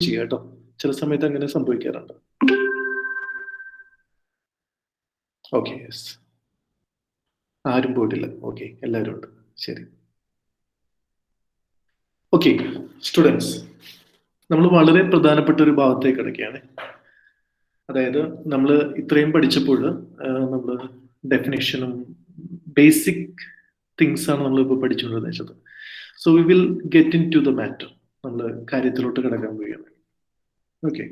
ചെയ്യാം കേട്ടോ. ചില സമയത്ത് അങ്ങനെ സംഭവിക്കാറുണ്ട്. ഓക്കെ, യെസ്, ആരും പോയിട്ടില്ല. ഓക്കെ, എല്ലാവരും ഉണ്ട്. ശരി. ഓക്കെ സ്റ്റുഡൻസ്, നമ്മൾ വളരെ പ്രധാനപ്പെട്ട ഒരു ഭാഗത്തേക്ക് കിടക്കുകയാണ്. അതായത് നമ്മൾ ഇത്രയും പഠിച്ചപ്പോൾ നമ്മൾ ഡെഫിനേഷനും ബേസിക് തിങ്സ് ആണ് നമ്മളിപ്പോൾ പഠിച്ചുകൊണ്ടിരുന്നത്. So we will get into the matter. നമ്മൾ കാര്യത്തിലോട്ട് കിടക്കാൻ പോവുകയാണ്. ഓക്കെ,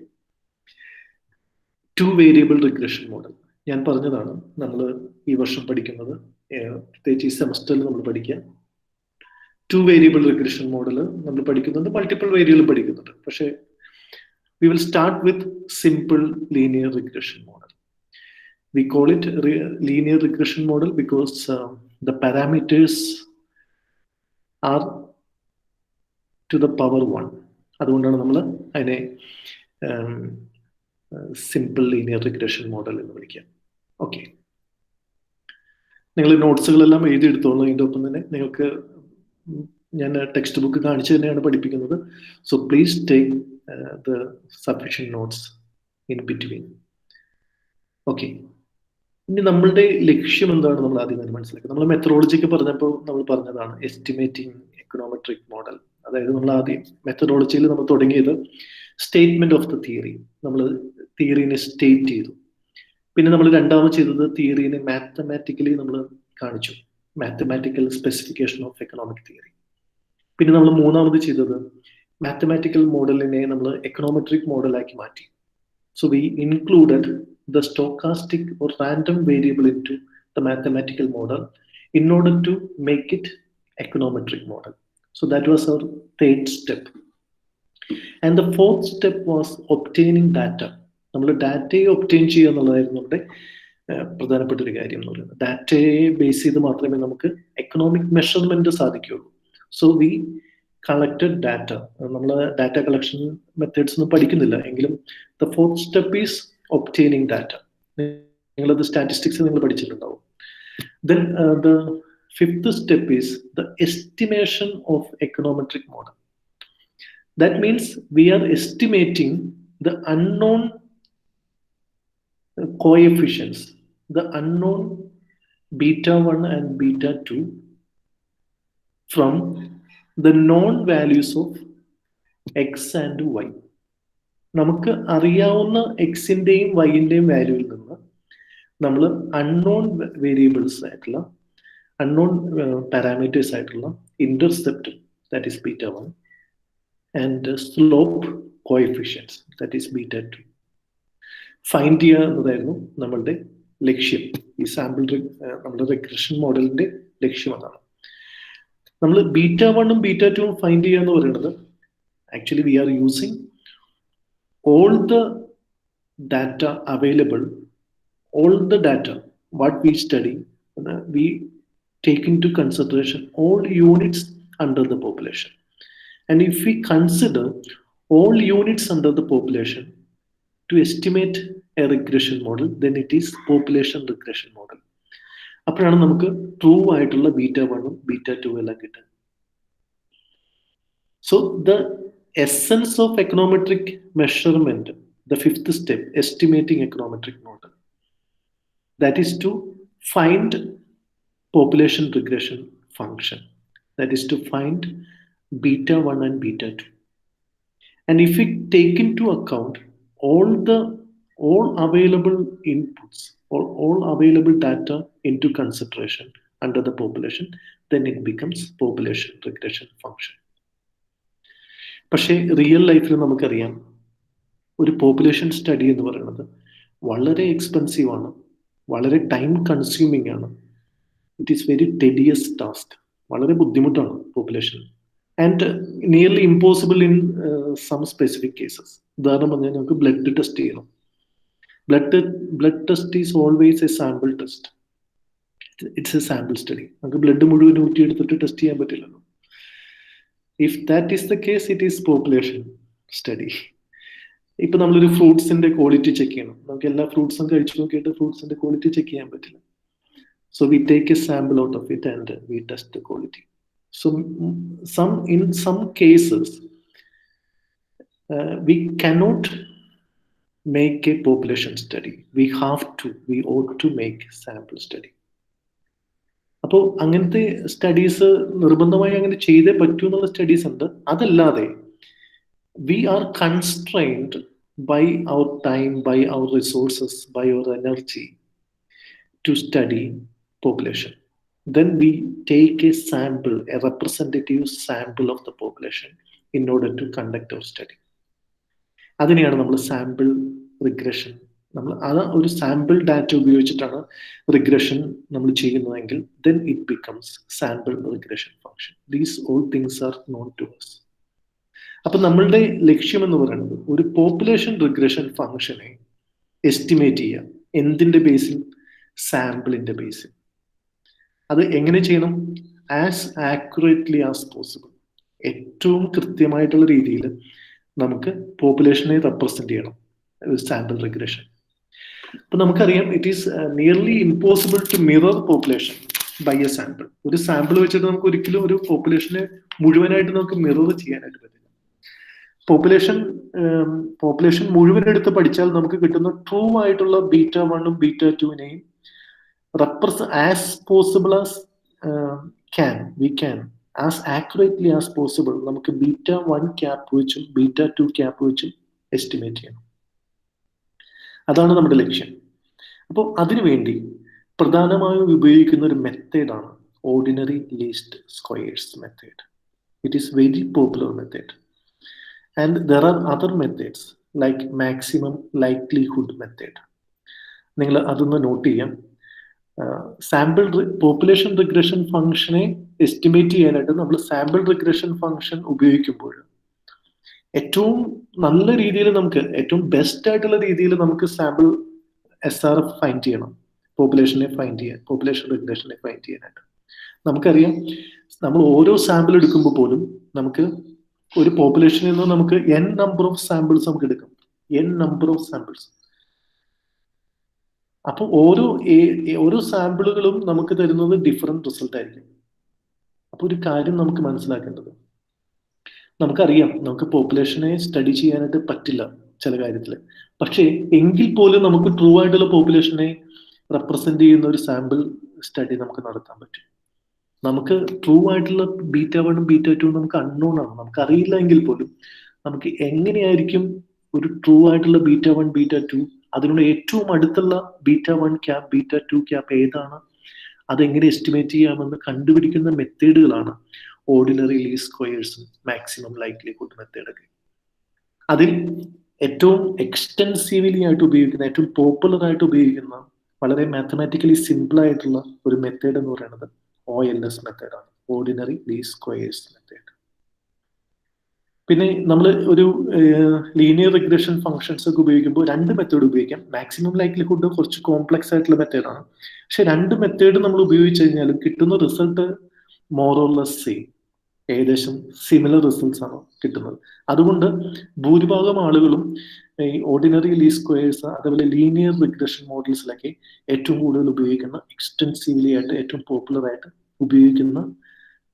2 വേരിയബിൾ റിഗ്രഷൻ മോഡൽ ഞാൻ പറഞ്ഞതാണ് നമ്മൾ ഈ വർഷം പഠിക്കുന്നത്. പ്രത്യേകിച്ച് ഈ സെമസ്റ്ററിൽ നമ്മൾ പഠിക്കുക 2 വേരിയബിൾ റിഗ്രഷൻ മോഡൽ നമ്മൾ പഠിക്കുന്നുണ്ട്, മൾട്ടിപ്പിൾ വേരിയബിൾ പഠിക്കുന്നുണ്ട്. പക്ഷേ we will start with simple linear regression model. We call it linear regression model because the parameters are to the power 1. അതുകൊണ്ടാണ് നമ്മൾ അതിനെ സിമ്പിൾ ലീനിയർ റിഗ്രഷൻ മോഡൽ എന്ന് വിളിക്കുക. ഓക്കെ, നിങ്ങൾ നോട്ട്സുകളെല്ലാം എഴുതിയെടുത്തോളൂ. ഇതിൻ്റെ ഒപ്പം തന്നെ നിങ്ങൾക്ക് ഞാൻ ടെക്സ്റ്റ് ബുക്ക് കാണിച്ചു തന്നെയാണ് പഠിപ്പിക്കുന്നത്. So please take the sufficient notes in between. Okay, ഇനി നമ്മളുടെ ലക്ഷ്യം എന്താണ് നമ്മൾ ആദ്യം തന്നെ മനസ്സിലാക്കുക. നമ്മൾ മെത്തഡോളജിക്ക് പറഞ്ഞപ്പോൾ നമ്മൾ പറഞ്ഞതാണ് എസ്റ്റിമേറ്റിംഗ് എക്കണോമെട്രിക് മോഡൽ. അതായത് നമ്മൾ ആദ്യം മെത്തഡോളജിയിൽ നമ്മൾ തുടങ്ങിയത് സ്റ്റേറ്റ്മെന്റ് ഓഫ് ദ തിയറി. നമ്മൾ തിയറിനെ സ്റ്റേറ്റ് ചെയ്തു. പിന്നെ നമ്മൾ രണ്ടാമത് ചെയ്തത് തിയറിനെ മാത്തമാറ്റിക്കലി നമ്മൾ കാണിച്ചു, mathematical specification of economic theory. പിന്നെ നമ്മൾ മൂന്നാമത് ചെയ്തത് മാത്തമാറ്റിക്കൽ മോഡലിനെ നമ്മൾ എക്കണോമെട്രിക് മോഡലാക്കി മാറ്റി. So we included the stochastic or random variable into the mathematical model in order to make it econometric model. So that was our third step. And the fourth step was obtaining data. നമ്മൾ ഡാറ്റയെ obtain ചെയ്യുക എന്നുള്ളതായിരുന്നു നമ്മുടെ പ്രധാനപ്പെട്ട ഒരു കാര്യം എന്ന് പറയുന്നത്. ഡാറ്റയെ ബേസ് ചെയ്ത് മാത്രമേ നമുക്ക് എക്കണോമിക് മെഷർമെന്റ് സാധിക്കുകയുള്ളൂ. So we collected data. നമ്മൾ ഡാറ്റ കളക്ഷൻ മെത്തേഡ്സ് ഒന്നും പഠിക്കുന്നില്ല എങ്കിലും the fourth step is obtaining data. നിങ്ങളത് സ്റ്റാറ്റിസ്റ്റിക്സ് നിങ്ങൾ പഠിച്ചിട്ടുണ്ടാവും. Then the fifth step is the estimation of econometric model. That means we are estimating the unknown coefficients, the unknown beta 1 and beta 2 from the known values of x and y. നമുക്ക് അറിയാവുന്ന എക്സിന്റെയും വൈന്റെയും വാല്യൂവിൽ നിന്ന് നമ്മൾ unknown variables ആയിട്ടുള്ള unknown parameters ആയിട്ടുള്ള intercept that is beta 1 and slope coefficients that is beta 2 find ചെയ്യുക എന്നതായിരുന്നു നമ്മളുടെ ലക്ഷ്യം. ഈ സാമ്പിൾ നമ്മുടെ റിഗ്രഷൻ മോഡലിന്റെ ലക്ഷ്യം അതാണ്. നമ്മൾ ബീറ്റ 1ഉം ബീറ്റ 2ഉം ഫൈൻഡ് ചെയ്യുക എന്ന് പറയുന്നത് actually we are using all the data available, all the data what we study, we take into consideration all units under the population. And if we consider all units under the population to estimate a regression model, then it is population regression model. അപ്പോഴാണ് നമുക്ക് true ആയിട്ടുള്ള beta 1ഉം beta 2 എല്ലാം കിട്ടുക. So the essence of econometric measurement, the fifth step, estimating econometric model, that is to find population regression function, that is to find beta 1 and beta 2. And if we take into account all available inputs or all available data into consideration under the population, then it becomes population regression function. പക്ഷേ real ലൈഫിൽ നമുക്കറിയാം ഒരു population study എന്ന് പറയുന്നത് വളരെ expensive ആണ്, വളരെ time consuming ആണ്. It is very tedious task. വളരെ ബുദ്ധിമുട്ടാണ് population and nearly impossible in some specific cases. ഉദാഹരണം പറഞ്ഞാൽ നമുക്ക് ബ്ലഡ് ടെസ്റ്റ് ചെയ്യണം. Blood test is always a sample test. It's a sample study. നമുക്ക് ബ്ലഡ് മുഴുവൻ ഊറ്റിയെടുത്തിട്ട് ടെസ്റ്റ് ചെയ്യാൻ പറ്റില്ലല്ലോ. If that is the case, it is population study. ഇപ്പൊ നമ്മളൊരു ഫ്രൂട്ട്സിന്റെ ക്വാളിറ്റി ചെക്ക് ചെയ്യണം. നമുക്ക് എല്ലാ ഫ്രൂട്ട്സും കഴിച്ചു നോക്കിയിട്ട് ഫ്രൂട്ട്സിന്റെ ക്വാളിറ്റി ചെക്ക് ചെയ്യാൻ പറ്റില്ല. So we take A sample out of it and we test the quality. So in some cases we cannot make a population study. We ought to make sample study. അപ്പോൾ അങ്ങനത്തെ studies നിർബന്ധമായി അങ്ങനെ ചെയ്തേ പറ്റൂ എന്നുള്ള studies ഉണ്ട്. അതല്ലാതെ we are constrained by our time, by our resources, by our energy to study population. Then we take a sample, a representative sample of the population in order to conduct our study. അതിനെയാണ് നമ്മൾ sample regression, നമ്മൾ അത് ഒരു sample data ഉപയോഗിച്ചിട്ടാണ് regression നമ്മൾ ചെയ്യുന്നതെങ്കിൽ then it becomes sample regression function. These all things are known to us. അപ്പൊ നമ്മളുടെ ലക്ഷ്യം എന്ന് പറയുന്നത് ഒരു പോപ്പുലേഷൻ റിഗ്രഷൻ ഫംഗ്ഷനെ എസ്റ്റിമേറ്റ് ചെയ്യാം. എന്തിന്റെ ബേസിൽ? സാമ്പിളിന്റെ ബേസിൽ. അത് എങ്ങനെ ചെയ്യണം? ആസ് ആക്യുറേറ്റ്ലി ആസ് പോസിബിൾ, ഏറ്റവും കൃത്യമായിട്ടുള്ള രീതിയിൽ നമുക്ക് പോപ്പുലേഷനെ റെപ്രസെന്റ് ചെയ്യണം സാമ്പിൾ റിഗ്രഷൻ. അപ്പൊ നമുക്കറിയാം it is nearly impossible to mirror population by a sample. ഒരു സാമ്പിൾ വെച്ചിട്ട് നമുക്ക് ഒരിക്കലും ഒരു പോപ്പുലേഷനെ മുഴുവനായിട്ട് നമുക്ക് മിറർ ചെയ്യാനായിട്ട് പറ്റില്ല. പോപ്പുലേഷൻ മുഴുവൻ എടുത്ത് പഠിച്ചാൽ നമുക്ക് കിട്ടുന്ന ട്രൂ ആയിട്ടുള്ള β1 β2നെയും as possible as we can as accurately as possible നമുക്ക് β1 ക്യാപ്പ് വെച്ചും β2 ക്യാപ്പ് വെച്ചും എസ്റ്റിമേറ്റ് ചെയ്യണം. അതാണ് നമ്മുടെ ലക്ഷ്യം. അപ്പോൾ അതിനുവേണ്ടി പ്രധാനമായും ഉപയോഗിക്കുന്ന ഒരു മെത്തേഡാണ് ordinary least squares method. It is very popular method. And there are other methods like maximum likelihood method. നിങ്ങൾ അതൊന്ന് നോട്ട് ചെയ്യാം. സാമ്പിൾ പോപ്പുലേഷൻ റിഗ്രഷൻ ഫംഗ്ഷനെ എസ്റ്റിമേറ്റ് ചെയ്യാനായിട്ട് നമ്മൾ സാമ്പിൾ റിഗ്രഷൻ ഫംഗ്ഷൻ ഉപയോഗിക്കുമ്പോൾ ഏറ്റവും നല്ല രീതിയിൽ നമുക്ക്, ഏറ്റവും ബെസ്റ്റ് ആയിട്ടുള്ള രീതിയിൽ നമുക്ക് സാമ്പിൾ SRF ഫൈൻഡ് ചെയ്യണം, പോപ്പുലേഷൻ റിഗ്രഷനെ ഫൈൻഡ് ചെയ്യാനായിട്ട്. നമുക്കറിയാം നമ്മൾ ഓരോ സാമ്പിൾ എടുക്കുമ്പോൾ പോലും നമുക്ക് ഒരു പോപ്പുലേഷനിൽ നിന്ന് നമുക്ക് n നമ്പർ ഓഫ് സാമ്പിൾസ് നമുക്ക് എടുക്കാം. അപ്പൊ ഓരോ സാമ്പിളുകളും നമുക്ക് തരുന്നത് ഡിഫറെന്റ് റിസൾട്ട് ആയിരിക്കും. അപ്പൊ ഒരു കാര്യം നമുക്ക് മനസ്സിലാക്കേണ്ടത്, നമുക്കറിയാം നമുക്ക് പോപ്പുലേഷനെ സ്റ്റഡി ചെയ്യാനായിട്ട് പറ്റില്ല ചില കാര്യത്തിൽ, പക്ഷേ എങ്കിൽ പോലും നമുക്ക് ട്രൂ ആയിട്ടുള്ള പോപ്പുലേഷനെ റെപ്രസെന്റ് ചെയ്യുന്ന ഒരു സാമ്പിൾ സ്റ്റഡി നമുക്ക് നടത്താൻ പറ്റും. നമുക്ക് ട്രൂ ആയിട്ടുള്ള β1 β2 നമുക്ക് അൺനോൺ ആണ്, നമുക്ക് അറിയില്ല എങ്കിൽ പോലും നമുക്ക് എങ്ങനെയായിരിക്കും ഒരു ട്രൂ ആയിട്ടുള്ള β1 β2, അതിനുള്ള ഏറ്റവും അടുത്തുള്ള β1 ക്യാപ്പ് β2 ക്യാപ്പ് ഏതാണ്, അതെങ്ങനെ എസ്റ്റിമേറ്റ് ചെയ്യാമെന്ന് കണ്ടുപിടിക്കുന്ന മെത്തേഡുകളാണ് ഓർഡിനറി ലീസ്റ്റ് സ്ക്വയേഴ്സും മാക്സിമം ലൈക്ലിഹുഡ് മെത്തേഡൊക്കെ. അതിൽ ഏറ്റവും എക്സ്റ്റെൻസീവ്ലി ആയിട്ട് ഉപയോഗിക്കുന്ന, ഏറ്റവും പോപ്പുലർ ആയിട്ട് ഉപയോഗിക്കുന്ന, വളരെ മാത്തമാറ്റിക്കലി സിമ്പിൾ ആയിട്ടുള്ള ഒരു മെത്തേഡ് എന്ന് പറയുന്നത് OLS മെത്തേഡാണ്, ഓർഡിനറി ലീസ്റ്റ് സ്ക്വയേഴ്സ് മെത്തേഡ്. പിന്നെ നമ്മൾ ഒരു ലീനിയർ റിഗ്രഷൻ ഫംഗ്ഷൻസ് ഒക്കെ ഉപയോഗിക്കുമ്പോൾ രണ്ട് മെത്തേഡ് ഉപയോഗിക്കാം. മാക്സിമം ലൈക്ലിഹുഡ് കുറച്ച് കോംപ്ലക്സ് ആയിട്ടുള്ള മെത്തേഡാണ്, പക്ഷെ രണ്ട് മെത്തേഡ് നമ്മൾ ഉപയോഗിച്ച് കഴിഞ്ഞാലും കിട്ടുന്ന result more or less same, ഏകദേശം സിമിലർ റിസൾട്ട്സ് ആണ് കിട്ടുന്നത്. അതുകൊണ്ട് ഭൂരിഭാഗം ആളുകളും ഈ ഓർഡിനറി ലീസ്റ്റ് സ്ക്വയേഴ്സ് അതേപോലെ ലീനിയർ റിഗ്രഷൻ മോഡൽസിലൊക്കെ ഏറ്റവും കൂടുതൽ ഉപയോഗിക്കുന്ന, എക്സ്റ്റെൻസീവ്ലി ആയിട്ട് ഏറ്റവും പോപ്പുലർ ആയിട്ട് ഉപയോഗിക്കുന്ന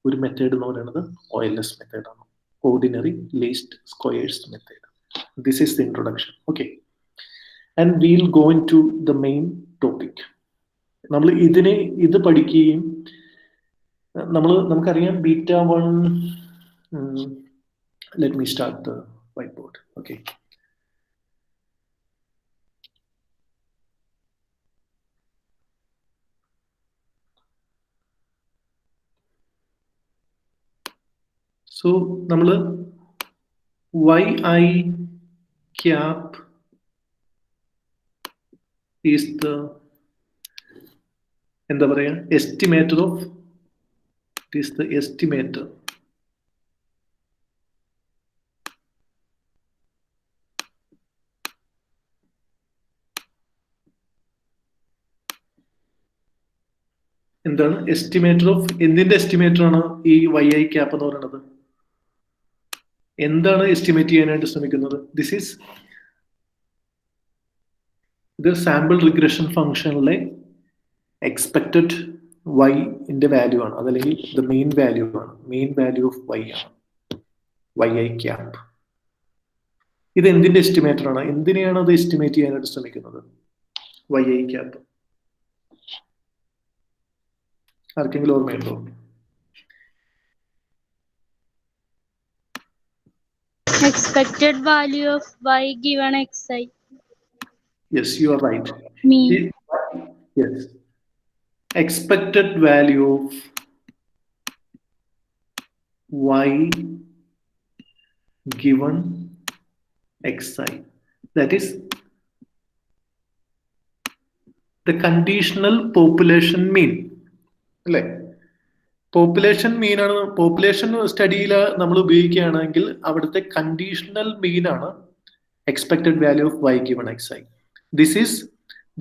ഒരു മെത്തേഡ് എന്ന് പറയുന്നത് OLS മെത്തേഡാണ്, ordinary least squares method. This is the introduction. Okay, and we'll go into the main topic. നമ്മൾ ഇത് പഠിക്കുകയും നമുക്കറിയാം β1, let me start the whiteboard. Okay, so നമ്മൾ yi cap is the എന്താ പറയാ estimator of, it is the estimator എന്താണ് estimator of, എന്തിന്റെ estimator ആണ് ഈ yi cap എന്ന് പറയുന്നത്? എന്താണ് എസ്റ്റിമേറ്റ് ചെയ്യാനായിട്ട് ശ്രമിക്കുന്നത്? ഇത് സാമ്പിൾ റിഗ്രഷൻ ഫംഗ്ഷനിലെ എക്സ്പെക്റ്റഡ് y ന്റെ വാല്യൂ ആണ്, അതല്ലെങ്കിൽ ദ മെയിൻ വാല്യൂ ആണ്, മെയിൻ വാല്യൂ ഓഫ് y ആണ് yi cap. ഇത് എന്തിന്റെ എസ്റ്റിമേറ്റർ ആണ്? എന്തിനെയാണ് അത് എസ്റ്റിമേറ്റ് ചെയ്യാനായിട്ട് ശ്രമിക്കുന്നത്? YI cap. ആർക്കെങ്കിലും ഓർമ്മയുണ്ടോ? Expected value of y given xi. Yes, you are right. Mean. Yes. Expected value of y given xi. That is the conditional population mean. അല്ലേ? പോപ്പുലേഷൻ മീൻ ആണ്. പോപ്പുലേഷൻ സ്റ്റഡിയിൽ നമ്മൾ ഉപയോഗിക്കുകയാണെങ്കിൽ അവിടുത്തെ കണ്ടീഷണൽ മീൻ ആണ് expected value of y given xi. This is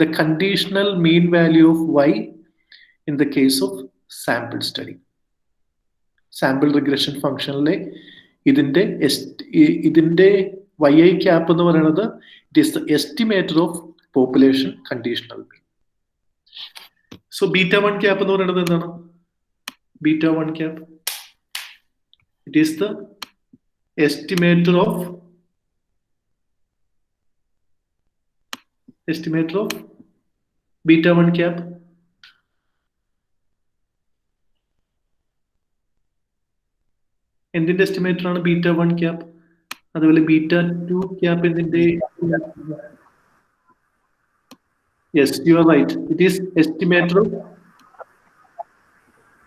the conditional mean value of y in the case of sample study. Sample regression ഫംഗ്ഷനിലെ ഇതിന്റെ YI cap എന്ന് പറയുന്നത് it is the estimator of population conditional mean. So β1 cap എന്ന് പറയുന്നത് എന്താണ്? β1 cap it is the estimator of β1 cap. എന്തിന്റെ estimator ആണ് β1 cap? അതുപോലെ β2 ക്യാപ്പ് എന്തിന്റെ? Yes, you are right. It is estimator of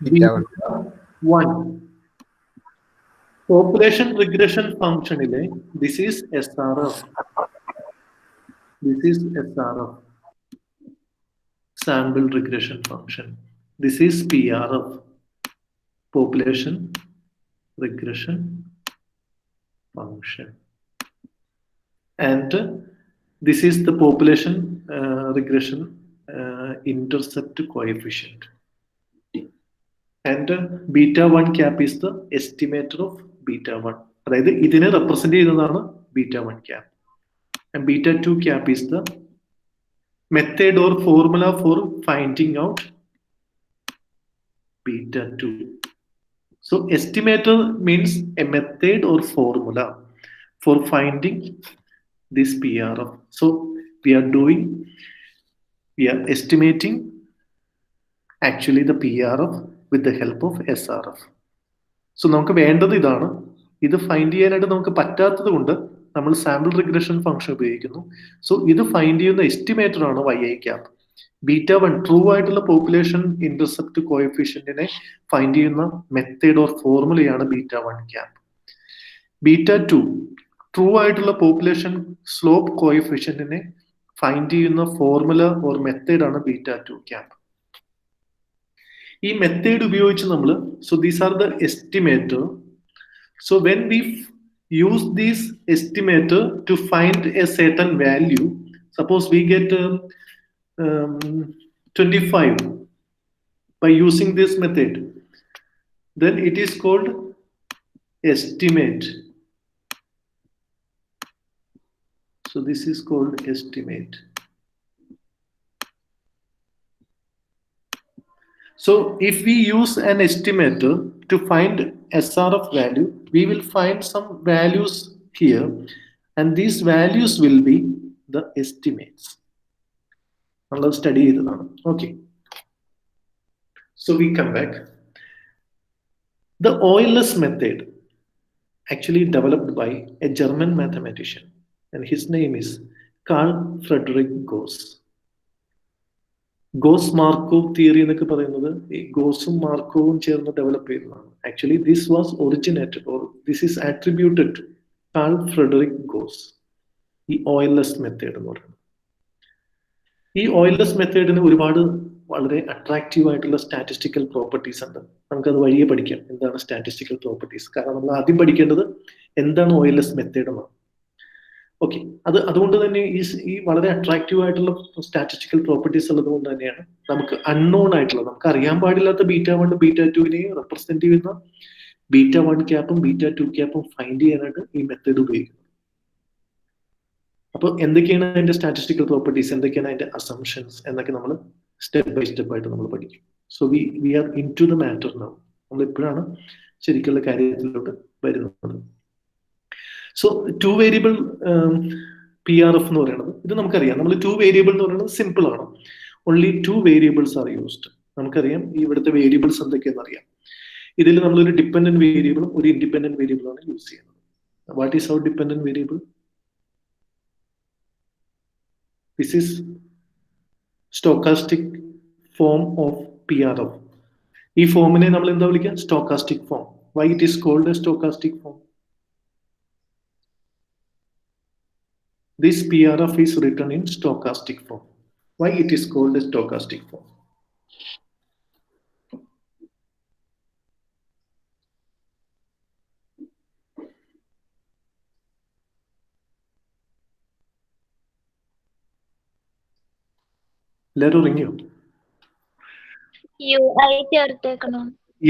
β1. Population regression ഫംഗ്ഷനിലെ this is SRF. This is SRF, sample regression function. This is PRF, population regression function. And this is the population regression intercept coefficient. And β1 cap is the estimator of β1. അതായത് ഇതിനെ represent ചെയ്യുന്നതാണ് β1 cap. And β2 cap is the method or formula for finding out β2. So estimator means a method or formula for finding this PRF. So we are estimating actually the PRF with the help of SRF. So നമുക്ക് വേണ്ടത് ഇതാണ്. ഇത് find ചെയ്യാനായിട്ട് നമുക്ക് പറ്റാത്തത് കൊണ്ട് നമ്മൾ sample regression function ഉപയോഗിക്കുന്നു. സോ ഇത് ഫൈൻഡ് ചെയ്യുന്ന എസ്റ്റിമേറ്റർ ആണ് YI ക്യാപ്പ്. β1 ട്രൂ ആയിട്ടുള്ള പോപ്പുലേഷൻ ഇന്റർസെപ്റ്റ് കോഎഫിഷ്യന്റിനെ ഫൈൻഡ് ചെയ്യുന്ന മെത്തേഡ് ഓർ ഫോർമുലയാണ് β1 ക്യാപ്പ്. β2 ട്രൂ ആയിട്ടുള്ള പോപ്പുലേഷൻ സ്ലോപ്പ് കോഎഫിഷ്യന്റിനെ ഫൈൻഡ് ചെയ്യുന്ന ഫോർമുല ഓർ മെത്തേഡ് ആണ് β2 ക്യാപ്പ്. ഈ മെത്തേഡ് ഉപയോഗിച്ച് നമ്മൾ these are the estimator. So when we use this estimator to find a certain value, suppose we get 25 by using this method, then it is called estimate. So this is called estimate. So if we use an estimator to find SRF value, we will find some values here, and these values will be the estimates. Let's study it. Okay. So we come back. The OLS method actually developed by a German mathematician, and his name is Carl Friedrich Gauss. Gauss Markov theory എന്നൊക്കെ പറയുന്നത് ഈ ഗോസും മാർക്കോവും ചേർന്ന് develop ചെയ്തതാണ്. Actually this was originated or this is attributed to Carl Friedrich Gauss. ഈ OLS method എന്ന് പറയുന്നത്, ഈ OLS മെത്തേഡിന് ഒരുപാട് വളരെ അട്രാക്റ്റീവ് ആയിട്ടുള്ള സ്റ്റാറ്റിസ്റ്റിക്കൽ പ്രോപ്പർട്ടീസ് ഉണ്ട്. നമുക്കത് വഴിയെ പഠിക്കാം എന്താണ് സ്റ്റാറ്റിസ്റ്റിക്കൽ പ്രോപ്പർട്ടീസ്. കാരണം നമ്മൾ ആദ്യം പഠിക്കേണ്ടത് എന്താണ് OLS മെത്തേഡ് എന്നാണ്. ഓക്കെ, അതുകൊണ്ട് തന്നെ ഈ വളരെ അട്രാക്റ്റീവ് ആയിട്ടുള്ള സ്റ്റാറ്റിസ്റ്റിക്കൽ പ്രോപ്പർട്ടീസ് ഉള്ളത് കൊണ്ട് തന്നെയാണ് നമുക്ക് അൺനോൺ ആയിട്ടുള്ള, നമുക്ക് അറിയാൻ പാടില്ലാത്ത β1 β2നെയും റെപ്രസെന്റ് ചെയ്യുന്ന β1 ക്യാപ്പും β2 ക്യാപ്പും ഫൈൻഡ് ചെയ്യാനായിട്ട് ഈ മെത്തേഡ് ഉപയോഗിക്കുന്നത്. അപ്പോൾ എന്തൊക്കെയാണ് അതിന്റെ സ്റ്റാറ്റിസ്റ്റിക്കൽ പ്രോപ്പർട്ടീസ്, എന്തൊക്കെയാണ് അതിന്റെ അസംഷൻസ് എന്നൊക്കെ നമ്മൾ സ്റ്റെപ്പ് ബൈ സ്റ്റെപ്പ് ആയിട്ട് നമ്മൾ പഠിക്കും. So we are into the matter now. നമ്മൾ ഇപ്പോഴാണ് ശരിക്കുള്ള കാര്യത്തിലോട്ട് വരുന്നത്. സോ 2 വേരിയബിൾ PRF എന്ന് പറയുന്നത് ഇത് നമുക്കറിയാം. നമ്മൾ 2 വേരിയബിൾ എന്ന് പറയുന്നത് സിമ്പിൾ ആണ്. Only 2 variables are used. നമുക്കറിയാം ഈ ഇവിടുത്തെ വേരിയബിൾസ് എന്തൊക്കെയാണെന്ന് അറിയാം. ഇതിൽ നമ്മളൊരു ഡിപ്പെൻഡന്റ് വേരിയബിളും ഒരു ഇൻഡിപെൻഡന്റ് വേരിയബിളാണ് യൂസ് ചെയ്യുന്നത്. What is our dependent variable? This is stochastic form of PRF. ഈ ഫോമിനെ നമ്മൾ എന്താ വിളിക്കുക? Stochastic form. Why it is called a stochastic form? This PRF is written in stochastic form. Why it is called a stochastic form?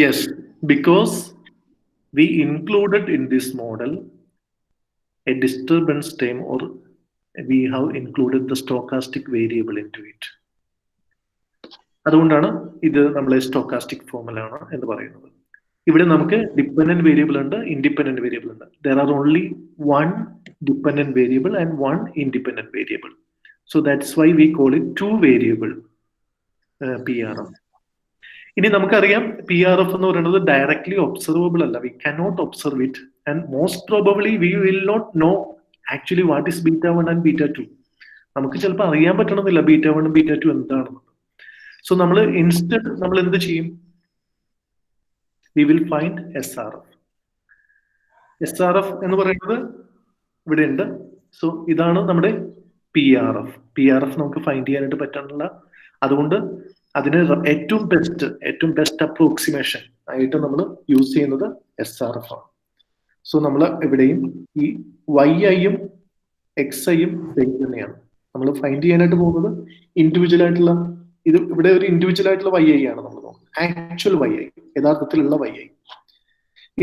Yes, because we included in this model a disturbance term, or we have included the stochastic variable into it. അതുകൊണ്ടാണ് ഇത് നമ്മളെ stochastic ഫോമിലാണ് എന്ന് പറയുന്നത്. ഇവിടെ നമുക്ക് dependent variable ഉണ്ട്, independent variable ഉണ്ട്. There are only one dependent variable and one independent variable. So that's why we call it 2 variable PRF. ഇനി നമുക്കറിയാം PRF എന്ന് പറയുന്നത് ഡയറക്ട്ലി ഒബ്സർവബിൾ അല്ല. We cannot observe it, and most probably we will not know actually what is β1 and β2. നമുക്ക് ചിലപ്പോൾ അറിയാൻ പറ്റണമെന്നില്ല β1 β2 എന്താണെന്ന്. So നമ്മൾ ഇൻസ്റ്റഡ് നമ്മൾ എന്ത് ചെയ്യും? We will find SRF. SRF എന്ന് പറയുന്നത് ഇവിടെ ഉണ്ട്. സോ ഇതാണ് നമ്മുടെ PRF. PRF നമുക്ക് ഫൈൻഡ് ചെയ്യാനായിട്ട് പറ്റുന്നില്ല. അതുകൊണ്ട് അതിന് ഏറ്റവും ബെസ്റ്റ് അപ്രോക്സിമേഷൻ ആയിട്ട് നമ്മൾ യൂസ് ചെയ്യുന്നത് SRF ആണ്. സോ നമ്മൾ ഇവിടെയും ഈ YIയും XIയും സെയിം തന്നെയാണ്. നമ്മൾ ഫൈൻഡ് ചെയ്യാനായിട്ട് പോകുന്നത് ഇൻഡിവിജ്വൽ ആയിട്ടുള്ള ഇത് ഇവിടെ ഒരു ഇൻഡിവിജ്വൽ ആയിട്ടുള്ള YI ആണ് നമ്മൾ നോക്കുന്നത്. ആക്ച്വൽ YI, യഥാർത്ഥത്തിലുള്ള YI.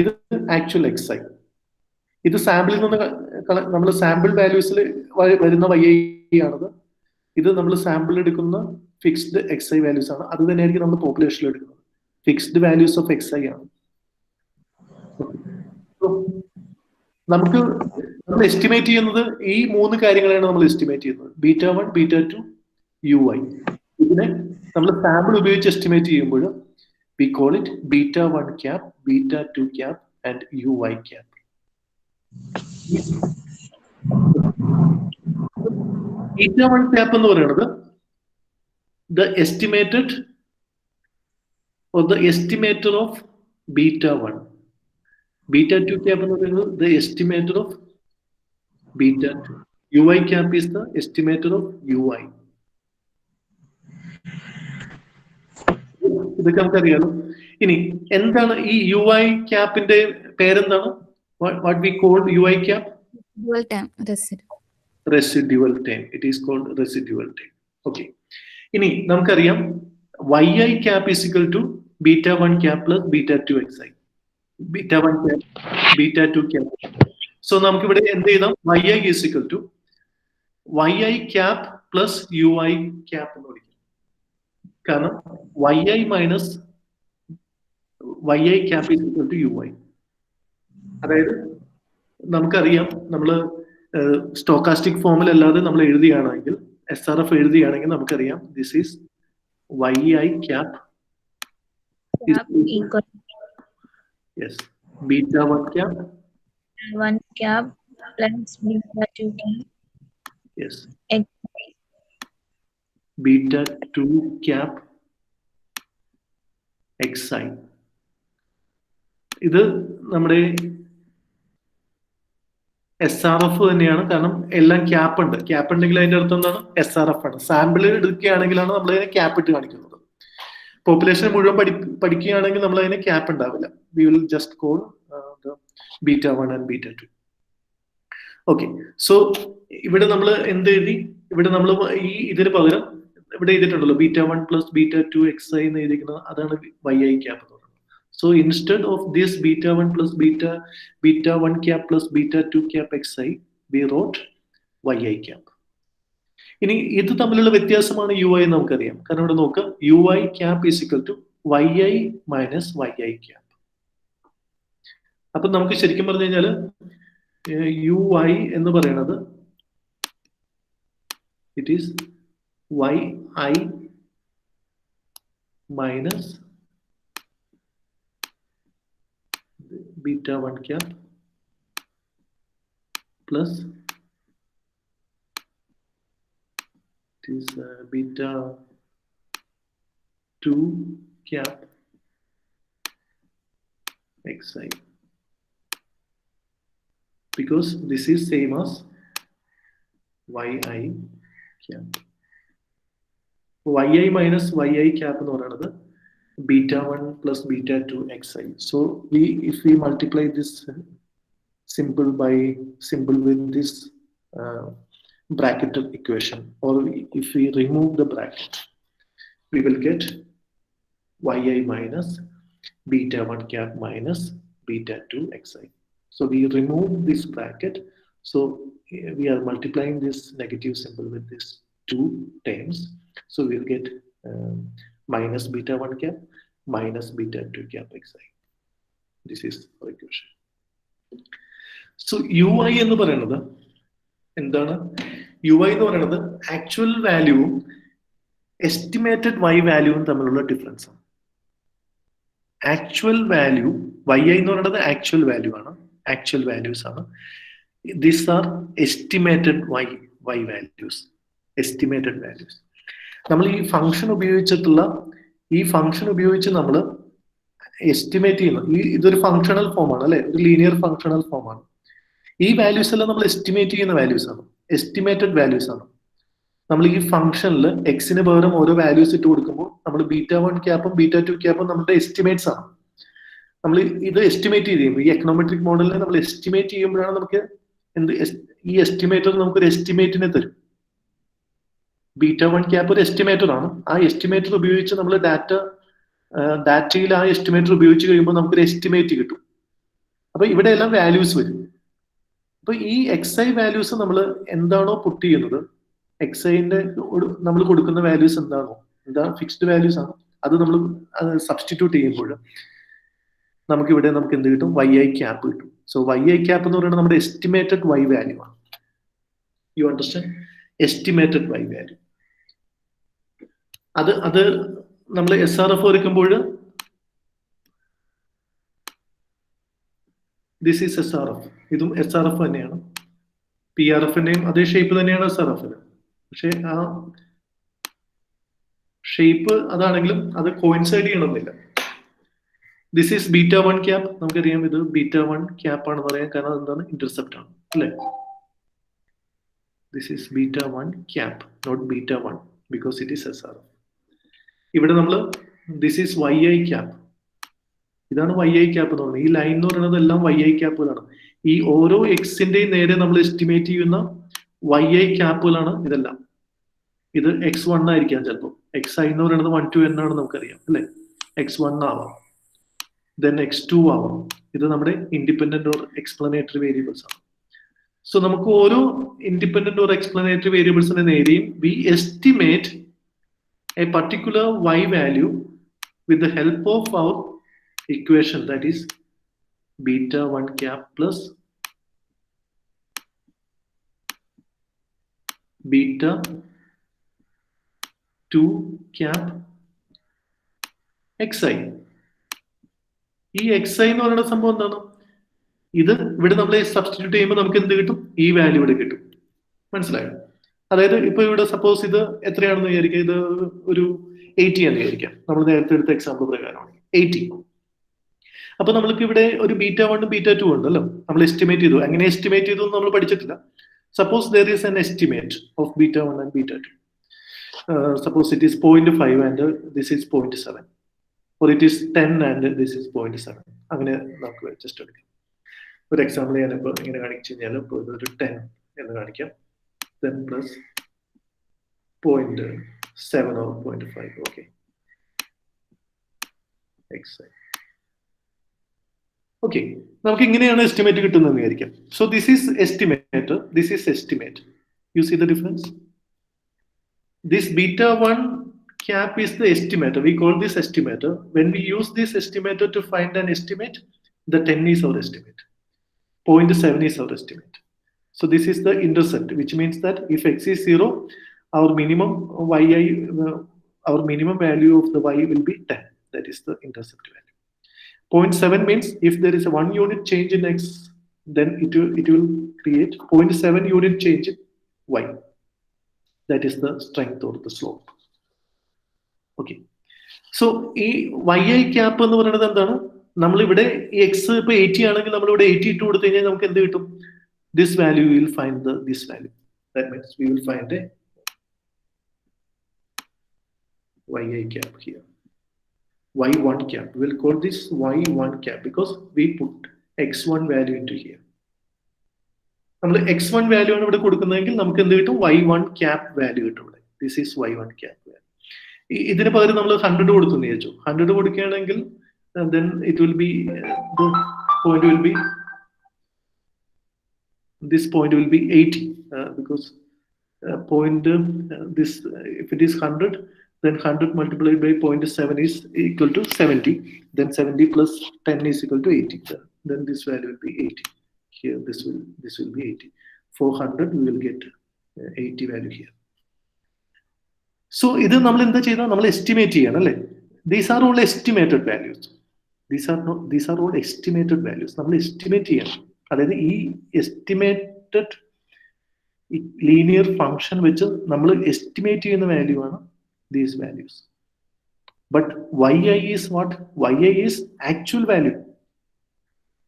ഇത് ആക്ച്വൽ XI. ഇത് സാമ്പിളിൽ നിന്ന് നമ്മൾ സാമ്പിൾ വാല്യൂസിൽ വരുന്ന YI ആണത്. ഇത് നമ്മൾ സാമ്പിൾ എടുക്കുന്ന ഫിക്സ്ഡ് XI വാല്യൂസ് ആണ്. അത് തന്നെയായിരിക്കും നമ്മൾ പോപ്പുലേഷനിൽ എടുക്കുന്നത്. ഫിക്സ്ഡ് വാല്യൂസ് ഓഫ് XI ആണ്. നമുക്ക് നമ്മൾ എസ്റ്റിമേറ്റ് ചെയ്യുന്നത് ഈ 3 കാര്യങ്ങളാണ് നമ്മൾ എസ്റ്റിമേറ്റ് ചെയ്യുന്നത്. β1 β2 UI. ഇതിനെ നമ്മൾ സാമ്പിൾ ഉപയോഗിച്ച് എസ്റ്റിമേറ്റ് ചെയ്യുമ്പോൾ we call it β1 cap, β2 cap and UI cap. β1 cap എന്ന് പറയുന്നത് the estimated or the estimator of β1. β2 cap എന്ന് പറയുന്നത് the estimator of β2. UI cap is the estimator of UI. ഇതൊക്കെ നമുക്കറിയാലോ. ഇനി എന്താണ് ഈ UI ക്യാപ്പിന്റെ പേരെന്താണ്? What we call UI cap? Residual term. It is called residual term. Okay. ഇനി നമുക്കറിയാം YI cap is equal to β1 cap plus β2 XI. β1 cap, β2 cap. So നമുക്ക് ഇവിടെ എന്ത് ചെയ്താം? YI is equal to YI cap plus UI cap എന്ന് വിളിക്കും. കാരണം YI minus YI cap is equal to UI. അതായത് നമുക്കറിയാം നമ്മൾ സ്റ്റോക്കാസ്റ്റിക് ഫോമിൽ അല്ലാതെ നമ്മൾ എഴുതുകയാണെങ്കിൽ SRF എഴുതുകയാണെങ്കിൽ നമുക്കറിയാം this is YI cap is equal, yes, β1 cap 1 cap plus β2 cap, yes, β2 cap XI. ഇത് നമ്മുടെ SRF തന്നെയാണ്. കാരണം എല്ലാം ക്യാപ്പ് ഉണ്ട്. ക്യാപ്പ് ഉണ്ടെങ്കിൽ അതിന്റെ അർത്ഥം എന്താണ്? SRF ആണ്. സാമ്പിൾ എടുക്കുകയാണെങ്കിലാണ് നമ്മൾ അതിനെ ക്യാപ്പ് ഇട്ട് കാണിക്കുന്നത്. പോപ്പുലേഷൻ മുഴുവൻ പഠിക്കുകയാണെങ്കിൽ നമ്മൾ അതിനെ ക്യാപ്പ് ഉണ്ടാവില്ല. We will just call β1 and β2. Okay. So ഇവിടെ നമ്മൾ എന്ത് എഴുതി? ഇവിടെ നമ്മൾ ഈ ഇതിന് പകരം ഇവിടെ എഴുതിയിട്ടുണ്ടല്ലോ β1 plus β2 XI എന്ന് എഴുതിയിരിക്കുന്നത്. അതാണ് YI ക്യാപ്പ് എന്ന് പറയുന്നത്. So instead of this β1 plus β1 cap plus β2 cap XI, we wrote YI cap. ഇനി ഇത് തമ്മിലുള്ള വ്യത്യാസമാണ് UI എന്ന് നമുക്കറിയാം. കാരണം ഇവിടെ നോക്കാം, UI cap is equal to YI minus YI cap. അപ്പൊ നമുക്ക് ശരിക്കും പറഞ്ഞു കഴിഞ്ഞാൽ ui എന്ന് പറയുന്നത് it is yi minus beta 1 cap plus it is beta 2 cap xi, because this is same as yi cap. yi minus yi cap എന്ന് പറയുന്നത് beta 1 plus beta 2 xi. So if we multiply this symbol with this bracketed equation, or if we remove the bracket, we will get yi minus beta 1 cap minus beta 2 xi. So we remove this bracket, so we are multiplying this negative symbol with this two terms, so we'll get minus beta 1 cap minus beta 2 cap xi. This is our equation. So ui എന്ന് പറയുന്നത് എന്താണ്? ui എന്ന് പറയുന്നത് actual വാല്യൂവും estimated y വാല്യൂവും തമ്മിലുള്ള difference ആണ്. Actual value yi എന്ന് പറയുന്നത് actual value ആണ്, ആക്ച്വൽ വാല്യൂസ് ആണ്. These are estimated y values, estimated values. നമ്മൾ ഈ ഫംഗ്ഷൻ ഉപയോഗിച്ച് നമ്മൾ എസ്റ്റിമേറ്റ് ചെയ്യുന്നു. ഇതൊരു ഫംഗ്ഷണൽ ഫോമാണ് അല്ലെ, ഒരു ലീനിയർ ഫംഗ്ഷണൽ ഫോമാണ്. ഈ വാല്യൂസ് എല്ലാം നമ്മൾ എസ്റ്റിമേറ്റ് ചെയ്യുന്ന വാല്യൂസ് ആണ്, എസ്റ്റിമേറ്റഡ് വാല്യൂസ് ആണ്. നമ്മൾ ഈ ഫംഗ്ഷനിൽ എക്സിന് പകരം ഓരോ വാല്യൂസ് ഇട്ട് കൊടുക്കുമ്പോൾ നമ്മൾ ബീറ്റ 1 ക്യാപ്പും ബീറ്റ 2 ക്യാപ്പും നമ്മുടെ എസ്റ്റിമേറ്റ്സ് ആണ്. നമ്മൾ ഇത് എസ്റ്റിമേറ്റ് ചെയ്യുമ്പോൾ ഈ എക്കണോമെട്രിക് മോഡലിനെ നമ്മൾ എസ്റ്റിമേറ്റ് ചെയ്യുമ്പോഴാണ് നമുക്ക് ഈ എസ്റ്റിമേറ്റർ നമുക്കൊരു എസ്റ്റിമേറ്റിനെ തരും. ബീറ്റ 1 ക്യാപ്പ് ഒരു എസ്റ്റിമേറ്റർ ആണ്. ആ എസ്റ്റിമേറ്റർ ഉപയോഗിച്ച് നമ്മൾ ഡാറ്റയിൽ ആ എസ്റ്റിമേറ്റർ ഉപയോഗിച്ച് കഴിയുമ്പോൾ നമുക്കൊരു എസ്റ്റിമേറ്റ് കിട്ടും. അപ്പൊ ഇവിടെ എല്ലാം വാല്യൂസ് വരും. അപ്പൊ ഈ xi വാല്യൂസ് നമ്മൾ എന്താണോ പുട്ട് ചെയ്യുന്നത്, xiന്റെ നമ്മൾ കൊടുക്കുന്ന വാല്യൂസ് എന്താ ഫിക്സ്ഡ് വാല്യൂസ് ആണ്, അത് നമ്മൾ സബ്സ്റ്റിറ്റ്യൂട്ട് ചെയ്യുമ്പോൾ നമുക്ക് എന്ത് കിട്ടും? yi ക്യാപ്പ് കിട്ടും. സോ yi ക്യാപ്പ് എന്ന് പറയുന്നത് നമ്മുടെ എസ്റ്റിമേറ്റഡ് y വാല്യൂ ആണ്. You understand? Estimated y value. അത് നമ്മൾ SRF വരയ്ക്കുമ്പോൾ ദിസ് ഈസ് SRF, ഇതും SRF തന്നെയാണ്. PRFന്റെയും അതേ ഷേപ്പ് തന്നെയാണ് SRFന്. പക്ഷെ ആ ഷേപ്പ് അതാണെങ്കിലും അത് കോയിൻസൈഡ് ചെയ്യണമെന്നില്ല. This is beta 1 cap. നമുക്കറിയാം ഇത് ബീറ്റ 1 ക്യാപ്പ് ആണെന്ന് പറയാം, കാരണം എന്താണ്? ഇന്റർസെപ്റ്റ് ആണ് അല്ലെ. This is beta 1 cap, not beta 1, because it is SRF. ഇവിടെ നമ്മൾ ദിസ് ഈസ് yi ക്യാപ്പ്. ഇതാണ് yi ക്യാപ്പ് എന്ന് പറയുന്നത്. ഈ ലൈൻ എന്ന് പറയുന്നത് എല്ലാം yi ക്യാപ്പുകളാണ്. ഈ ഓരോ എക്സിന്റെയും നേരെ നമ്മൾ എസ്റ്റിമേറ്റ് ചെയ്യുന്ന yi ക്യാപ്പുകളാണ് ഇതെല്ലാം. ഇത് x1 ആയിരിക്കാം ചിലപ്പോൾ. xi എന്ന് പറയുന്നത് 1 to n ആണ് നമുക്കറിയാം അല്ലെ. x1 ആവാം, then x2 ആവാം. ഇത് നമ്മുടെ ഇൻഡിപെൻഡന്റ് ഓർ എക്സ്പ്ലനേറ്ററി വേരിയബിൾസ് ആണ്. സോ നമുക്ക് ഓരോ ഇൻഡിപെൻഡന്റ് ഓർ എക്സ്പ്ലനേറ്ററി വേരിയബിൾസിന്റെ നേരെയും we estimate a particular y value with the help of our equation, that is beta 1 cap plus beta 2 cap xi. ഈ xi എന്ന് പറയുന്ന സംഭവം എന്താണ്? ഇത് ഇവിടെ നമ്മൾ സബ്സ്റ്റിറ്റ്യൂട്ട് ചെയ്യുമ്പോൾ നമുക്ക് എന്ത് കിട്ടും? ഈ വാല്യൂ ഇവിടെ കിട്ടും. മനസ്സിലായോ? അതായത് ഇപ്പൊ ഇവിടെ സപ്പോസ് ഇത് എത്രയാണെന്ന് വിചാരിക്കാം, ഇത് ഒരു 80 എന്ന് വിചാരിക്കാം. നമ്മൾ നേരത്തെ എടുത്ത എക്സാമ്പിൾ പ്രകാരമാണ് 80. അപ്പൊ നമ്മൾക്ക് ഇവിടെ ഒരു ബീറ്റ 1 ബീറ്റ 2 ഉണ്ടല്ലോ, നമ്മൾ എസ്റ്റിമേറ്റ് ചെയ്തു. എങ്ങനെ എസ്റ്റിമേറ്റ് ചെയ്തു നമ്മൾ പഠിച്ചിട്ടില്ല. Suppose there is an estimate of beta 1 and beta 2. Suppose it is 0.5 and this is 0.7, or it is 10 and this is 0.7. അങ്ങനെ നമുക്ക് ജസ്റ്റ് എടുക്കാം. ഒരു എക്സാമ്പിൾ ഞാനിപ്പോൾ ഇങ്ങനെ കാണിച്ചു കഴിഞ്ഞാൽ ഇപ്പോൾ ഇതൊരു 10 എന്ന് കാണിക്കാം, then plus 0.7 or 0.5. okay, xi. Okay, നമുക്ക് ഇങ്ങനെയാണ് എസ്റ്റിമേറ്റ് കിട്ടുന്നതെന്ന് വിചാരിക്കാം. So this is estimate, this is estimate. You see the difference? This beta 1 cap is the estimator. We call this estimator. When we use this estimator to find an estimate, the 10 is our estimate. 0.7 is our estimate. So this is the intercept, which means that if x is 0, our minimum our minimum value of the y will be 10. That is the intercept value. 0.7 means if there is a 1 unit change in x, then it will create 0.7 unit change in y. That is the strength or the slope. Okay. So ഈ yi cap എന്ന് പറയുന്നത് എന്താണ്? നമ്മളിവിടെ ഈ x ഇപ്പൊ 80 ആണെങ്കിൽ നമ്മളിവിടെ 80 ഇട്ട് കൊടുത്തു കഴിഞ്ഞാൽ നമുക്ക് എന്ത് കിട്ടും? This value we will find this value. That means we will find a yi cap here. Y1 cap. We will call this y1 cap because we put x1 value into here. നമ്മൾ x1 value ആണ് ഇവിടെ കൊടുക്കുന്നതെങ്കിൽ നമുക്ക് എന്ത് കിട്ടും? y1 cap value കിട്ടും ഇവിടെ. This is y1 cap value. ഇതിന് പകരം നമ്മൾ 100 കൊടുത്തു എന്ന് വിചാരിച്ചു. 100 കൊടുക്കുകയാണെങ്കിൽ then it will be the point will be this point will be 80 because point this if it is 100, then 100 multiplied by 0.7 is equal to 70. Then 70 plus 10 is equal to 80. Then this value will be 80. Here this will be 80. For 100 we will get 80 value here. So ഇത് നമ്മൾ എന്താ ചെയ്താൽ നമ്മൾ estimate ചെയ്യണം അല്ലേ? These are all estimated values. These are all estimated values. നമ്മൾ estimate ചെയ്യണം. അതായത് ഈ എസ്റ്റിമേറ്റഡ് ലീനിയർ ഫംഗ്ഷൻ വെച്ച് നമ്മൾ എസ്റ്റിമേറ്റ് ചെയ്യുന്ന വാല്യൂ ആണ് these values. But yi is what? Yi is actual value.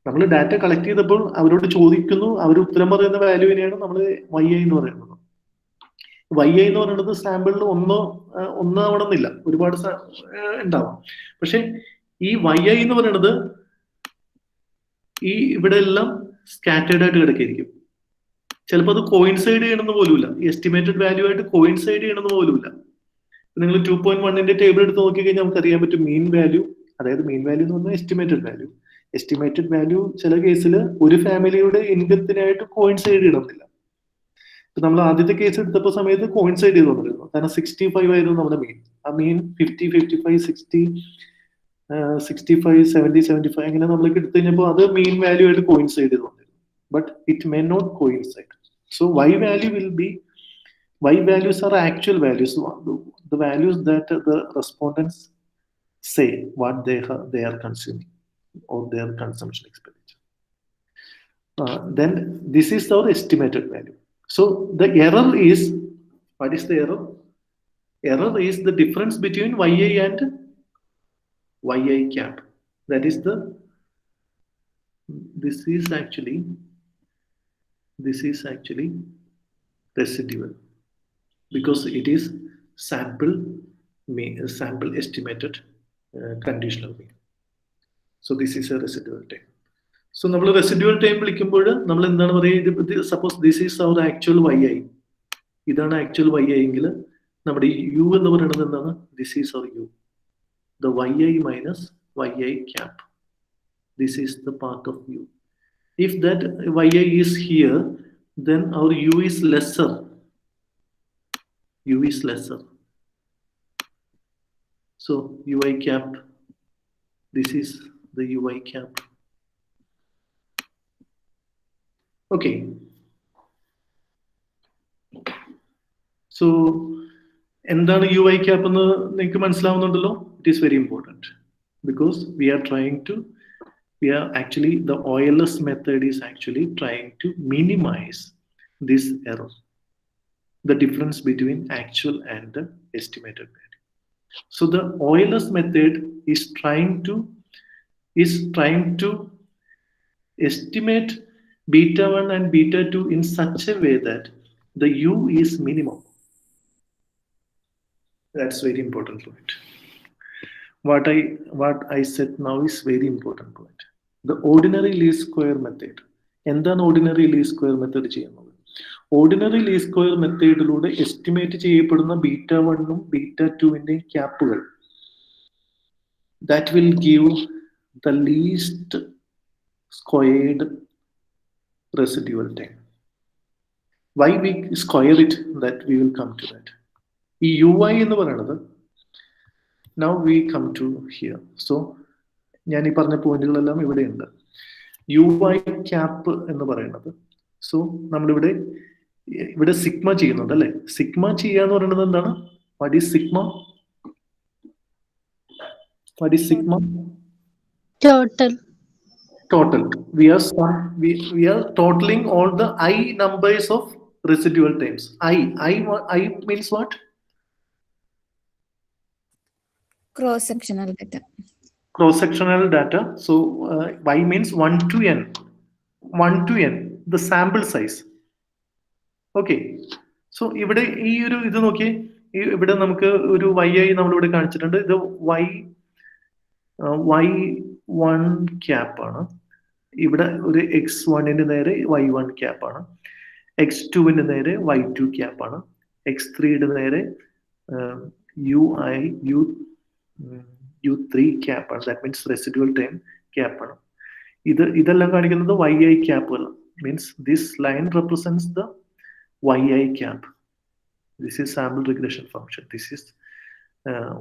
നമ്മൾ ഡാറ്റ കളക്ട് ചെയ്തപ്പോൾ അവരോട് ചോദിക്കുന്നു, അവർ ഉത്തരം പറയുന്ന വാല്യൂവിനെയാണ് നമ്മൾ yi എന്ന് പറയുന്നത്. yi എന്ന് പറയുന്നത് സാമ്പിളിൽ ഒന്നാവണമെന്നില്ല, ഒരുപാട് ഉണ്ടാവാം. പക്ഷെ ഈ yi എന്ന് പറയുന്നത് ഈ ഇവിടെ എല്ലാം സ്കാറ്റേർഡ് ആയിട്ട് കിടക്കായിരിക്കും. ചിലപ്പോൾ അത് കോയിൻസൈഡ് ചെയ്യണമെന്ന് പോലുമില്ല, എസ്റ്റിമേറ്റഡ് വാല്യൂ ആയിട്ട് കോയിൻസൈഡ് ചെയ്യണമെന്ന് പോലുമില്ല. നിങ്ങൾ 2.1ന്റെ ടേബിൾ എടുത്ത് നോക്കിക്കഴിഞ്ഞാൽ നമുക്ക് അറിയാൻ പറ്റും മീൻ വാല്യൂ, അതായത് മീൻ വാല്യൂ എന്ന് പറഞ്ഞാൽ എസ്റ്റിമേറ്റഡ് വാല്യൂ ചില കേസിൽ ഒരു ഫാമിലിയുടെ ഇൻകത്തിനായിട്ട് കോയിൻസൈഡ് ചെയ്യണമെന്നില്ല. ഇപ്പൊ നമ്മൾ ആദ്യത്തെ കേസ് എടുത്തപ്പോൾ സമയത്ത് കോയിൻസൈഡ് ചെയ്ത് വന്നിരുന്നു, കാരണം 65 ആയിരുന്നു നമ്മുടെ മീൻ. ആ മീൻ 50, 55, 60, 65, 70, 75 അങ്ങനെ നമ്മൾക്ക് എടുത്തു കഴിഞ്ഞപ്പോൾ അത് മീൻ വാല്യൂ ആയിട്ട് കോയിൻസൈഡ് ചെയ്ത് വന്നിരുന്നു. But it may not coincide. So y values are actual values, the values that the respondents say what they are consuming or their consumption expenditure. Then this is our estimated value. So the error is, what is the error? Error is the difference between yi and yi cap. That is this is actually residual, because it is sample estimated conditional mean. So this is a residual time. So നമ്മൾ residual time വിളിക്കുമ്പോൾ നമ്മൾ എന്താണ് പറയുക? Suppose this is our actual yi, ഇതാണ് actual yi എങ്കിൽ നമ്മുടെ u എന്ന് പറയുന്നത് എന്താണ്? This is our u, the yi minus yi cap. This is the part of u. If that yi is here, then our u is lesser. So ui cap, this is the ui cap. Okay. So എന്താണ് ui cap എന്ന് നിങ്ങൾക്ക് മനസ്സിലാവുന്നുണ്ടല്ലോ? It is very important because we are actually, the OLS method is actually trying to minimize this error, the difference between actual and the estimated value. So the OLS method is trying to estimate beta 1 and beta 2 in such a way that the u is minimum. That's very important point. What I said now is very important point. The ordinary least square method. എന്താണ് ordinary least square method ചെയ്യുന്നത്? Ordinary least square മെത്തേഡിലൂടെ estimate ചെയ്യപ്പെടുന്ന beta 1ഉം beta 2ന്റെയും ക്യാപ്പുകൾ, that will give the least squared residual time. Why we square it, that we will come to that. ഈ ui എന്ന് പറയുന്നത്, now we come to here. So ഞാൻ ഈ പറഞ്ഞ പോയിന്റുകളെല്ലാം ഇവിടെയുണ്ട്. UI ക്യാപ്പ് എന്ന് പറയുന്നത്. സോ നമ്മളിവിടെ ഇവിടെ സിഗ്മ ചെയ്യുന്നുണ്ട് അല്ലെ. സിഗ്മ ചെയ്യാന്ന് പറയുന്നത് എന്താണ്? What is sigma? What is sigma? Total. Total. We are totaling all the I numbers of residual terms. I means what? Cross-sectional data. Cross-sectional data. So Y means 1 to n. 1 to n. The sample size. Okay. So ഇവിടെ ഈ ഒരു ഇത് നോക്കിയേ, ഇവിടെ നമുക്ക് ഒരു yi നമ്മളിവിടെ കാണിച്ചിട്ടുണ്ട്. ഇത് y1 ക്യാപ്പ് ആണ്. ഇവിടെ ഒരു x1ന് നേരെ y1 ക്യാപ്പ് ആണ്. x2ന് നേരെ y2 ക്യാപ്പ് ആണ്. x3യുടെ നേരെ u3 ക്യാപ്പ് ആണ്. That means residual time cap ആണ്. ഇതെല്ലാം കാണിക്കുന്നത് yi ക്യാപ്പുകൾ. Means this line represents the yi cap. This is sample regression function. This is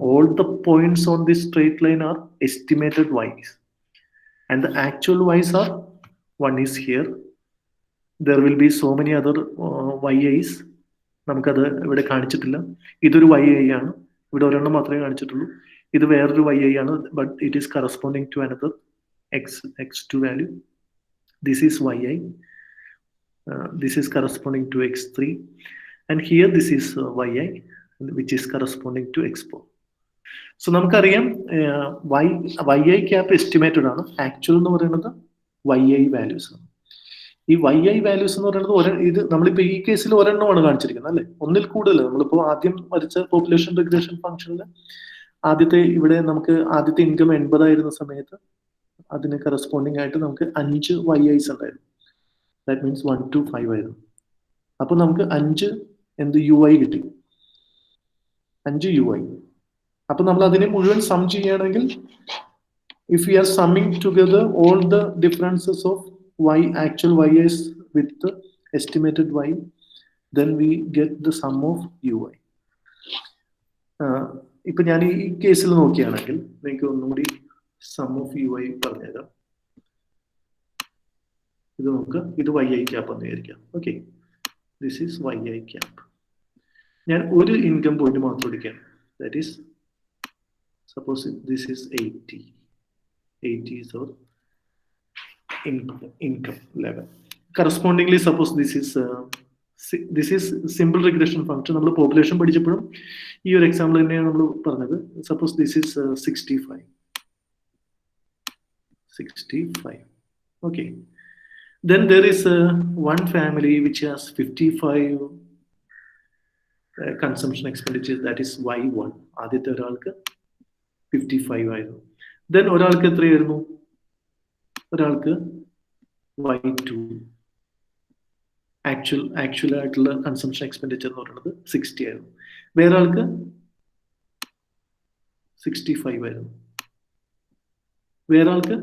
all the points on this straight line are estimated y's, and the actual y's are, one is here. There will be so many other yi's. നമുക്കത് ഇവിടെ കാണിച്ചിട്ടില്ല. ഇതൊരു yi ആണ്. ഇവിടെ ഒരെണ്ണം മാത്രമേ കാണിച്ചിട്ടുള്ളൂ. ഇത് വേറൊരു yi ആണ്, but it is corresponding to another x2 value. This is yi. This is corresponding to x3, and here this is yi, which is corresponding to x4. So നമുക്കറിയാം yi cap estimated ആണ്. Actual എന്ന് പറയുന്നത് yi values ആണ്. ഈ yi values എന്ന് പറയുന്നത് ഇത് നമ്മളിപ്പോ ഈ കേസിൽ ഒരെണ്ണമാണ് കാണിച്ചിരിക്കുന്നത് അല്ലെ, ഒന്നിൽ കൂടുതൽ. നമ്മളിപ്പോ ആദ്യം വരച്ച പോപ്പുലേഷൻ റിഗ്രഷൻ ഫംഗ്ഷനിൽ ആദ്യത്തെ ഇവിടെ നമുക്ക് ആദ്യത്തെ ഇൻകം 80 ആയിരുന്ന സമയത്ത് അതിന് കറസ്പോണ്ടിങ് ആയിട്ട് നമുക്ക് 5 yi's ഉണ്ടായിരുന്നു. That means 1 to 5 ആയിരുന്നു. അപ്പൊ നമുക്ക് 5 എന്ത് UI കിട്ടി, 5 UI. അപ്പൊ നമ്മൾ അതിനെ മുഴുവൻ സം ചെയ്യുകയാണെങ്കിൽ, if we are summing together all the differences of actual yi's with the estimated y, then we get the sum of UI. ഇപ്പൊ ഞാൻ ഈ കേസിൽ നോക്കുകയാണെങ്കിൽ എനിക്ക് ഒന്നുകൂടി സം ഓഫ് UI പറഞ്ഞുതരാം. ഇത് നമുക്ക് ഇത് yi cap എന്ന് വിചാരിക്കാം. Okay, this is yi cap. ഞാൻ ഒരു ഇൻകം പോയിന്റ് മാത്രം എടുക്കാം. That is suppose this is 80 is our income level. Correspondingly, suppose this is simple regression function. നമ്മൾ പോപ്പുലേഷൻ പഠിച്ചപ്പോഴും ഈ ഒരു എക്സാമ്പിൾ തന്നെയാണ് നമ്മൾ പറഞ്ഞത്. Suppose this is 65. Okay. Then there is one family which has 55 consumption expenditure, that is y1. ആദ്യത്തെ ഒരാൾക്ക് 55 ആയിരുന്നു. Then ഒരാൾക്ക് എത്രയായിരുന്നു? ഒരാൾക്ക് y2. ആക്ച്വൽ ആയിട്ടുള്ള കൺസംഷൻ എക്സ്പെൻഡിച്ചർ എന്ന് പറയുന്നത് 60 ആയിരുന്നു. വേറെ ആൾക്ക് 65 ആയിരുന്നു. വേറെ ആൾക്ക്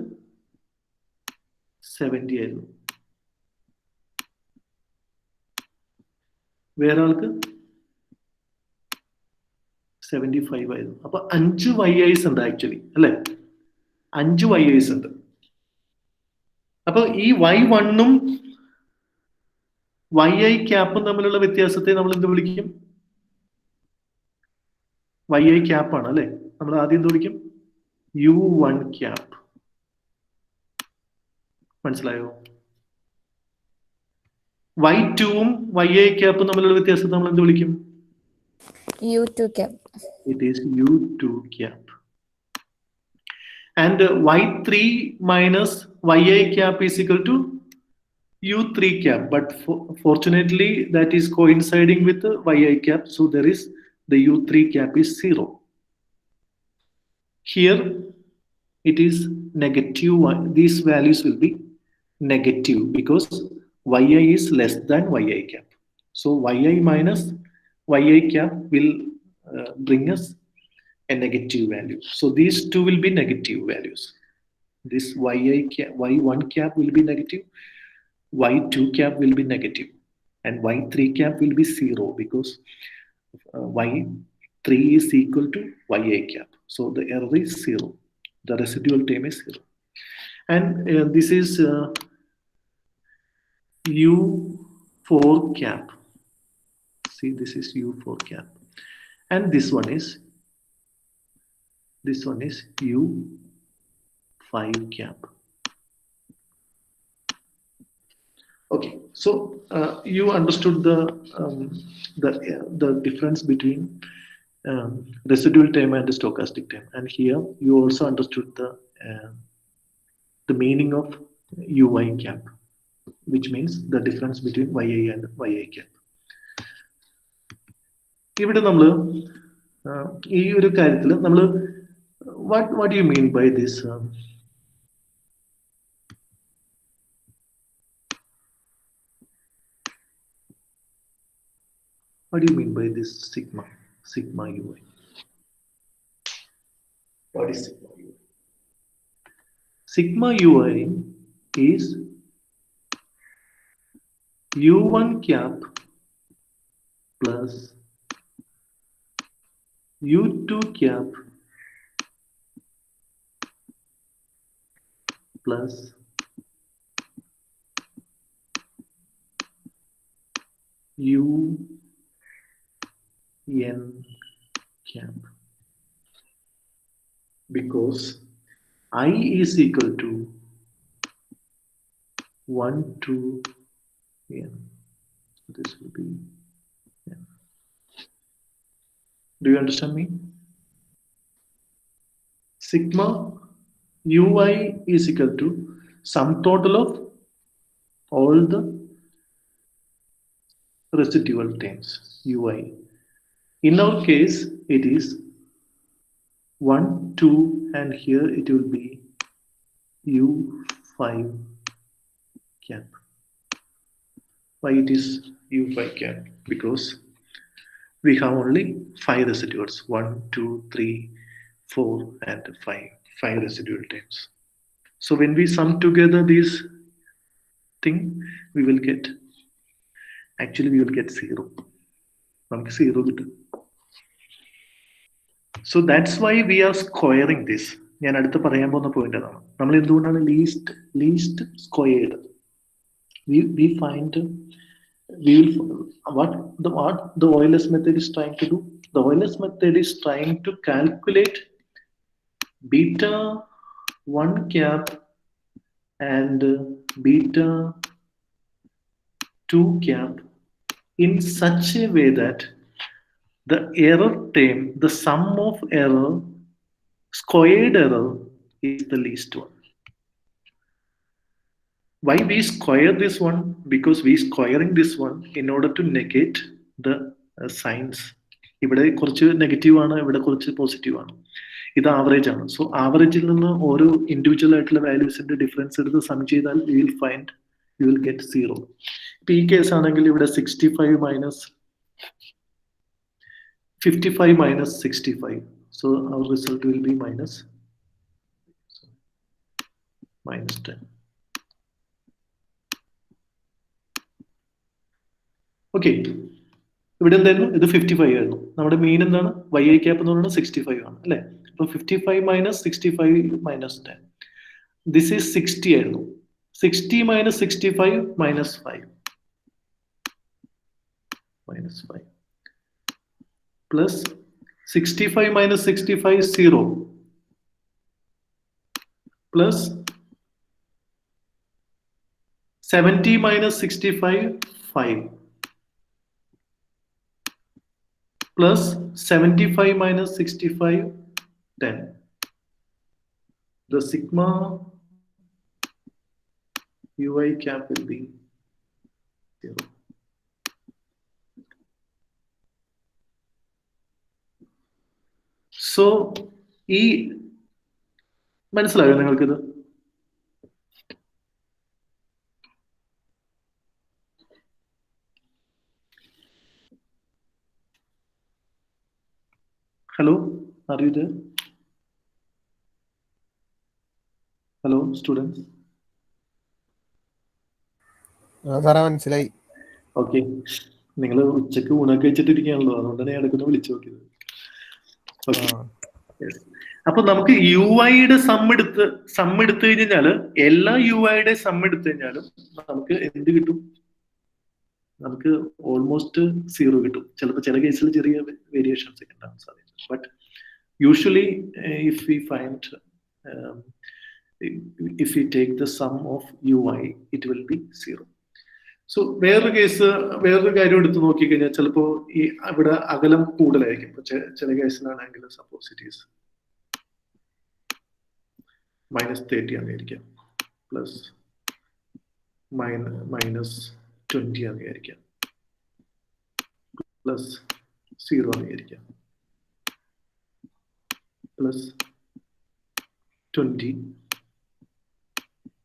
70 ആയിരുന്നു. വേറെ ആൾക്ക് 75 ആയിരുന്നു. അപ്പൊ 5 yi's ഉണ്ട് ആക്ച്വലി അല്ലെ, 5 yi's ഉണ്ട്. അപ്പൊ ഈ y1ഉം yi ക്യാപ്പും തമ്മിലുള്ള വ്യത്യാസത്തെ നമ്മൾ എന്ത് വിളിക്കും? yi ക്യാപ്പ് ആണ് അല്ലെ. നമ്മൾ ആദ്യം എന്ത് വിളിക്കും? u1 cap. മനസ്സിലായോ? y2ഉം yi ക്യാപ്പും തമ്മിലുള്ള വ്യത്യാസത്തെ നമ്മൾ എന്ത് വിളിക്കും? U2 cap. It is u2 cap. And y3 minus yi cap is equal to u3 cap, but fortunately that is coinciding with the yi cap, so there is the u3 cap is 0. Here it is negative. These values will be negative because yi is less than yi cap. So yi minus yi cap will bring us a negative value. So these two will be negative values. This y1 cap will be negative, y2 cap will be negative, and y3 cap will be 0 because y3 is equal to yi cap. So the error is 0. The residual term is 0. And this is U4 cap. See, this is U4 cap. And this one is U5 cap. Okay, so you understood the difference between residual term and the stochastic term, and here you also understood the meaning of UI cap, which means the difference between YI and YI cap. ഇവിടെ നമ്മൾ ഈ ഒരു കാര്യത്തിൽ നമ്മൾ what do you mean by this? What do you mean by this sigma UI? What is sigma UI? Sigma UI is U1 cap plus U2 cap plus UN cap, because I is equal to 1 to n. This will be n. Do you understand me? Sigma UI is equal to sum total of all the residual terms UI. In our case, it is 1, 2, and here it will be U5 cap. Why it is U5 cap? Because we have only 5 residuals, 1, 2, 3, 4, and 5 residual terms. So when we sum together these thing, we will get 0. നമുക്ക് 0 കിട്ടും. So that's why we are squaring this. ഞാൻ അടുത്ത് പറയാൻ പോകുന്ന point അതാണ്. നമ്മൾ എന്തുകൊണ്ടാണ് least squared? We find what the OLS method is trying to do. The OLS method is trying to calculate beta 1 cap and beta 2 cap in such a way that the error term, the sum of error, squared error, is the least one. Why we square this one? Because we squaring this one in order to negate the signs. ഇവിടെ കുറച്ച് negative ആണ്, ഇവിടെ കുറച്ച് positive ആണ്. ഇത് average ആണ്. So ആവറേജിൽ നിന്ന് ഓരോ ഇൻഡിവിജ്വൽ ആയിട്ടുള്ള വാല്യൂസിന്റെ ഡിഫറൻസ് എടുത്ത് സം ചെയ്താൽ you will get 0. ഇപ്പൊ ഈ കേസ് ആണെങ്കിൽ ഇവിടെ 65 minus 55 minus 65. So our result will be minus 10. Okay. ഇവിടെ എന്തായിരുന്നു? ഇത് 55 ആയിരുന്നു. നമ്മുടെ മീൻ എന്താണ്? YI cap എന്ന് പറയുന്നത് 65 ആണ് അല്ലേ? അപ്പൊ 55 minus 65 minus 10. This is 60 ആയിരുന്നു. 60 minus 65 minus 5. Minus 5. Plus 65 minus 65 is 0. Plus 70 minus 65 5. Plus 75 minus 65 10. The sigma UI cap will be 0. So ഈ മനസ്സിലായോ നിങ്ങൾക്കിത്? Hello, are you there? Hello, students. മനസ്സിലായി. ഓക്കെ, നിങ്ങൾ ഉച്ചക്ക് ഊണൊക്കെ വെച്ചിട്ടിരിക്കുകയാണല്ലോ, അതുകൊണ്ടാണ് ഞാൻ ഇടയ്ക്കൊന്ന് വിളിച്ചു നോക്കിയത്. Yes. അപ്പൊ നമുക്ക് യു ഐയുടെ സം എടുത്തു കഴിഞ്ഞാല് എല്ലാ യു ഐയുടെ സം എടുത്തു കഴിഞ്ഞാലും നമുക്ക് എന്ത് കിട്ടും? നമുക്ക് ഓൾമോസ്റ്റ് 0 കിട്ടും. ചിലപ്പോൾ ചില കേസിൽ ചെറിയ വേരിയേഷൻസ് ഒക്കെ ഉണ്ടാകാൻ സാധ്യത. But usually if we find if we take the sum of ui it will be 0. So വേറൊരു കാര്യം എടുത്ത് നോക്കിക്കഴിഞ്ഞാൽ ചിലപ്പോൾ ഈ ഇവിടെ അകലം കൂടുതലായിരിക്കും. ചില കേസിലാണെങ്കിൽ സപ്പോസ് ഇറ്റ് ഈസ് -30 ആയിരിക്കാം, പ്ലസ് -20 ആയിരിക്കാം, പ്ലസ് 0 ആയിരിക്കാം, plus 20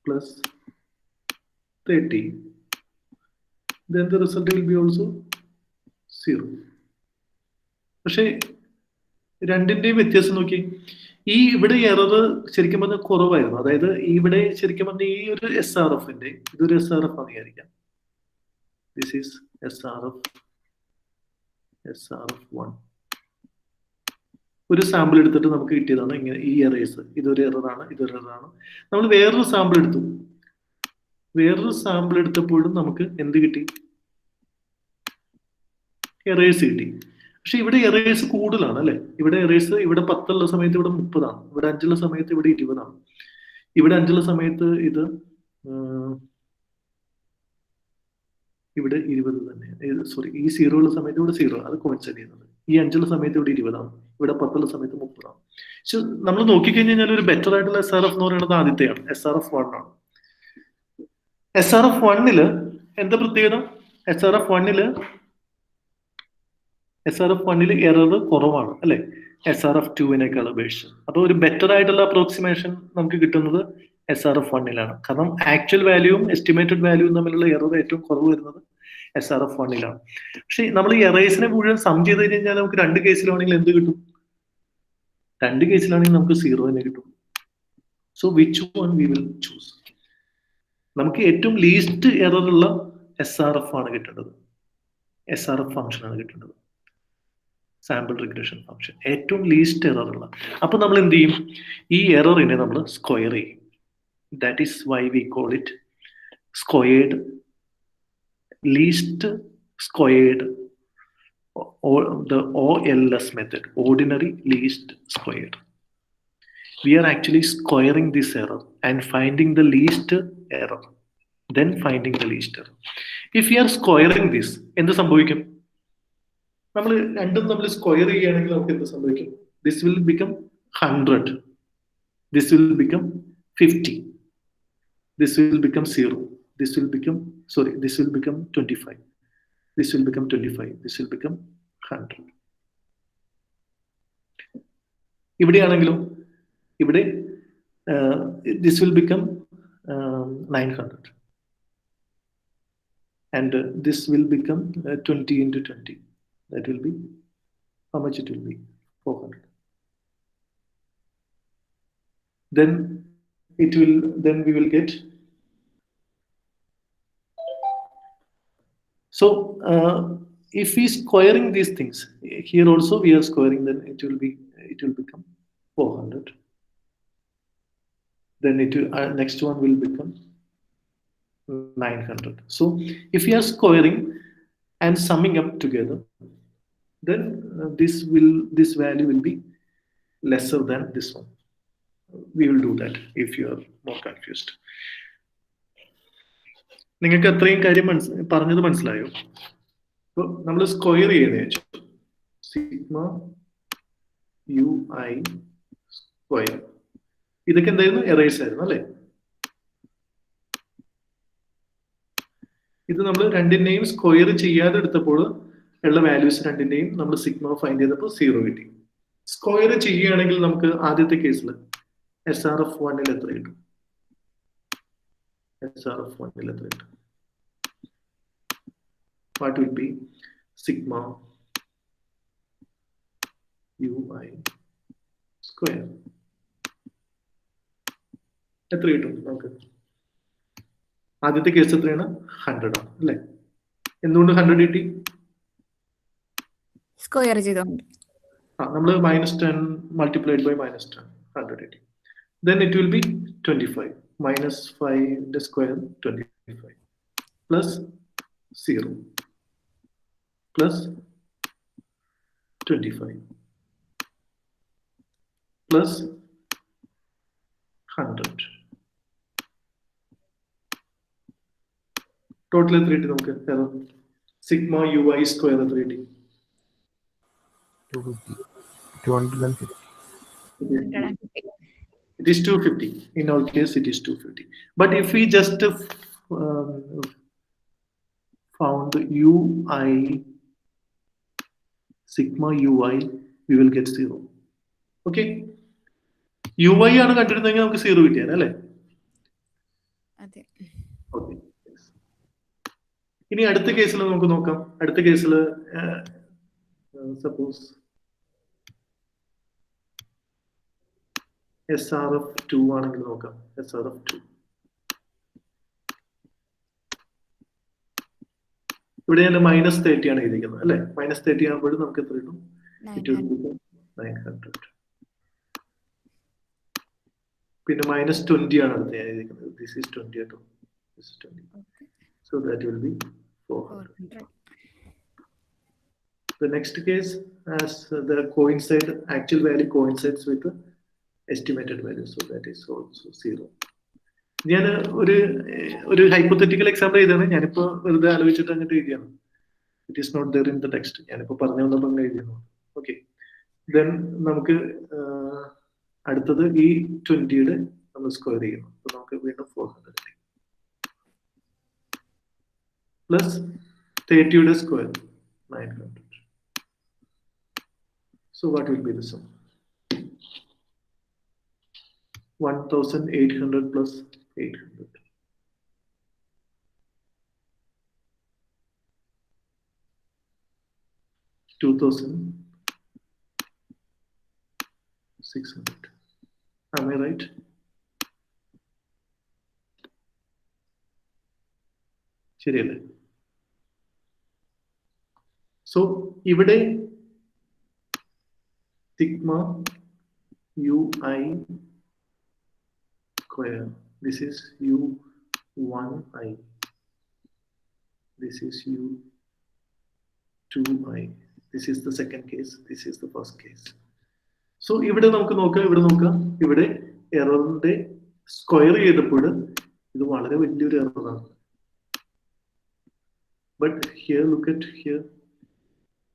plus 30, then the result will be also 0. പക്ഷേ രണ്ടിന്റെയും വ്യത്യാസം നോക്കി. ഇവിടെ എറർ ശരിക്കും പറഞ്ഞാൽ കുറവായിരുന്നു. അതായത് ഇവിടെ ശരിക്കും പറഞ്ഞാൽ ഈ ഒരു SRFന്റെ ഇതൊരു SRF ആണ് വിചാരിക്കാം. This is SRF1. ഒരു സാമ്പിൾ എടുത്തിട്ട് നമുക്ക് കിട്ടിയതാണ് ഇങ്ങനെ ഈ എറേഴ്സ്. ഇതൊരു എററാണ്. നമ്മൾ വേറൊരു സാമ്പിൾ എടുത്തപ്പോഴും നമുക്ക് എന്ത് കിട്ടി? എറേഴ്സ് കിട്ടി. പക്ഷെ ഇവിടെ എറേഴ്സ് കൂടുതലാണ് അല്ലെ? ഇവിടെ എറേഴ്സ് ഇവിടെ 10 ഉള്ള സമയത്ത് ഇവിടെ 30 ആണ്, ഇവിടെ 5 ഉള്ള സമയത്ത് ഇവിടെ 20 ആണ്, ഇവിടെ 5 ഉള്ള സമയത്ത് ഇത് ഇവിടെ 20 തന്നെ. സോറി, ഈ 0 ഉള്ള സമയത്ത് ഇവിടെ 0, അത് കോയിൻസൈഡ് ചെയ്യുന്നത്. ഈ 5 ഉള്ള സമയത്ത് ഇവിടെ 20 ആണ്, ഇവിടെ 10 ഉള്ള സമയത്ത് 30 ആണ്. പക്ഷെ നമ്മൾ നോക്കിക്കഴിഞ്ഞാൽ ഒരു ബെറ്റർ ആയിട്ടുള്ള SRF എന്ന് പറയുന്നത് ആദ്യത്തെയാണ്, SRF1 ആണ്. SRF1 എന്താ പ്രത്യേകത? SRF1 എറർ കുറവാണ് അല്ലെ, SRF2വിനേക്കാൾ അപേക്ഷിച്ച്. അപ്പൊ ഒരു ബെറ്റർ ആയിട്ടുള്ള അപ്രോക്സിമേഷൻ നമുക്ക് കിട്ടുന്നത് SRF1 കാരണം ആക്ച്വൽ വാല്യൂവും എസ്റ്റിമേറ്റഡ് വാല്യൂവും തമ്മിലുള്ള എറർ ഏറ്റവും കുറവ് വരുന്നത് SRF1 പക്ഷെ നമ്മൾ ഈ എറേഴ്സിനെ മുഴുവൻ സം ചെയ്ത് കഴിഞ്ഞാൽ നമുക്ക് 2 കേസിലാണെങ്കിൽ എന്ത് കിട്ടും? 2 കേസിലാണെങ്കിൽ നമുക്ക് 0 തന്നെ കിട്ടും. So which one we will choose? നമുക്ക് ഏറ്റവും ലീസ്റ്റ് എറർ ഉള്ള SRF ആണ് കിട്ടേണ്ടത്, SRF ഫംഗ്ഷൻ ആണ് കിട്ടേണ്ടത്, സാമ്പിൾ റിഗ്രഷൻ ഫംഗ്ഷൻ, ഏറ്റവും ലീസ്റ്റ് എറർ ഉള്ള. അപ്പൊ നമ്മൾ എന്ത് ചെയ്യും? ഈ എററിനെ നമ്മൾ സ്ക്വയർ ചെയ്യും. That is why we call it squared, least squared, or the OLS method, ordinary least squared. We are actually squaring this error and finding the least error, then finding the least error. If we are squaring this, എന്ത് സംഭവിക്കും? നമ്മൾ രണ്ടും തമ്മിൽ square ചെയ്യുകയാണെങ്കിൽ നമുക്ക് എന്ത് സംഭവിക്കും? This will become 100, this will become 50, this will become 0, this will become 25, this will become 25, this will become 100. ഇവിടെയാണെങ്കിലോ ഇവിടെ this will become 900, and this will become 20 into 20. That will be, how much it will be? 400. Then we will get. So if we squaring these things here also we are squaring, then it will become 400. Then next one will become 900. So if we are squaring and summing up together, then this value will be lesser than this one. We will do that if you are more confused. നിങ്ങൾക്ക് അത്രയും കാര്യം പറഞ്ഞത് മനസ്സിലായോ? അപ്പൊ നമ്മൾ square ചെയ്യുന്ന വെച്ചു sigma UI square. ഇതൊക്കെ എന്തായിരുന്നു? എറേഴ്സ് ആയിരുന്നു അല്ലെ? ഇത് നമ്മൾ രണ്ടിന്റെയും സ്ക്വയർ ചെയ്യാതെ എടുത്തപ്പോൾ ഉള്ള വാല്യൂസ് രണ്ടിന്റെയും നമ്മൾ സിഗ്മ ഫൈൻഡ് ചെയ്തപ്പോൾ 0 കിട്ടി. സ്ക്വയർ ചെയ്യുകയാണെങ്കിൽ നമുക്ക് ആദ്യത്തെ കേസിൽ SRF1 എത്ര കിട്ടും? SRF1 എത്ര കിട്ടും? What will be sigma UI square? എത്ര കിട്ടും നമുക്ക്? ആദ്യത്തെ കേസ് എത്രയാണ്? 100 ആണ് അല്ലെ? എന്തുകൊണ്ട് 100 കിട്ടി? സ്ക്വയർ ചെയ്തോണ്ട്. നമ്മൾ -10 multiplied by minus 10, 180. Then it will be 25. Minus 5 the square, 25. Plus 0. Plus 25. Plus 100. Total എത്ര കിട്ടി നമുക്ക്? Sigma ui square എത്ര കിട്ടി? 250. It is 250. In our case, it is 250. But if we just found ui, sigma ui, we will get 0. Okay? ui ആണ് കണ്ടിരുന്നെങ്കിൽ നമുക്ക് 0 കിട്ടിയാണ് അല്ലേ? അതെ. Okay. ഇനി അടുത്ത കേസിൽ നമുക്ക് നോക്കാം. അടുത്ത കേസിൽ സപ്പോസ് SRF2 ആണെങ്കിൽ നോക്കാം. SRF2 ഇവിടെ ഞാൻ -30 ആണ് എഴുതിയിരിക്കുന്നത് അല്ലെ? -30 ആകുമ്പോഴും നമുക്ക് എത്ര കിട്ടും? 900. പിന്നെ -20 ആണ് അടുത്ത് ഞാൻ എഴുതിയിരിക്കുന്നത്. This is 20 കേട്ടോ. This is 20. So that will be 400. The next case, as the actual value coincides with the estimated value, so that is also 0. ഞാൻ ഒരു ഹൈപ്പോത്തറ്റിക്കൽ എക്സാമ്പിൾ ചെയ്താണ്. ഞാനിപ്പോ വെറുതെ ആലോചിച്ചിട്ട് അങ്ങോട്ട് എഴുതിയാണ്. It is not there in the text. ഞാനിപ്പോ പറഞ്ഞു വന്നപ്പോൾ അങ്ങനെ എഴുതിയാണ്. ഓക്കെ, ദെൻ നമുക്ക് അടുത്തത് ഈ 20യുടെ നമ്മൾ സ്ക്വയർ ചെയ്യുന്നു. അപ്പൊ നമുക്ക് വീണ്ടും 400 plus 30യുടെ square 900. So what will be the sum? 1800 plus 800. $2,600. Am I right? ശരിയല്ലേ? So ഇവിടെ sigma ui square, this is u1i, this is u2i, this is the second case, this is the first case. So ഇവിടെ നമുക്ക് നോക്കാം, ഇവിടെ എററിന്റെ square ചെയ്തപ്പോൾ ഇത് വളരെ വലിയൊരു എററാണ്. But here, look at here,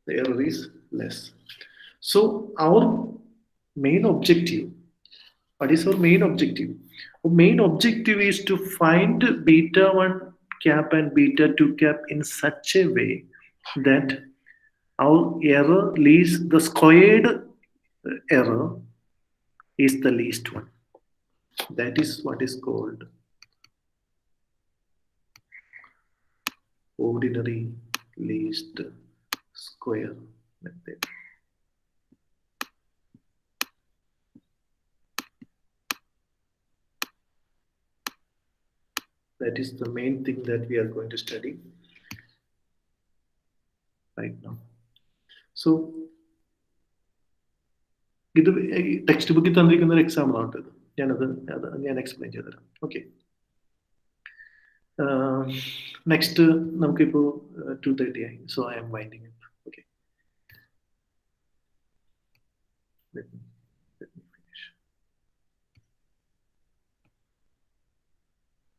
the error is less. So our main objective, what is our main objective? Our main objective is to find beta 1 cap and beta 2 cap in such a way that our error least, the squared error is the least one. That is what is called ordinary least square method. That is the main thing that we are going to study right now. So, ഇത് text ബുക്കിൽ തന്നിരിക്കുന്ന ഒരു example ആണ് ഇത്. ഞാൻ explain ചെയ്തുതരാം. Okay, next നമുക്കിപ്പോ 2:30 ആയി. So I M winding up. Okay.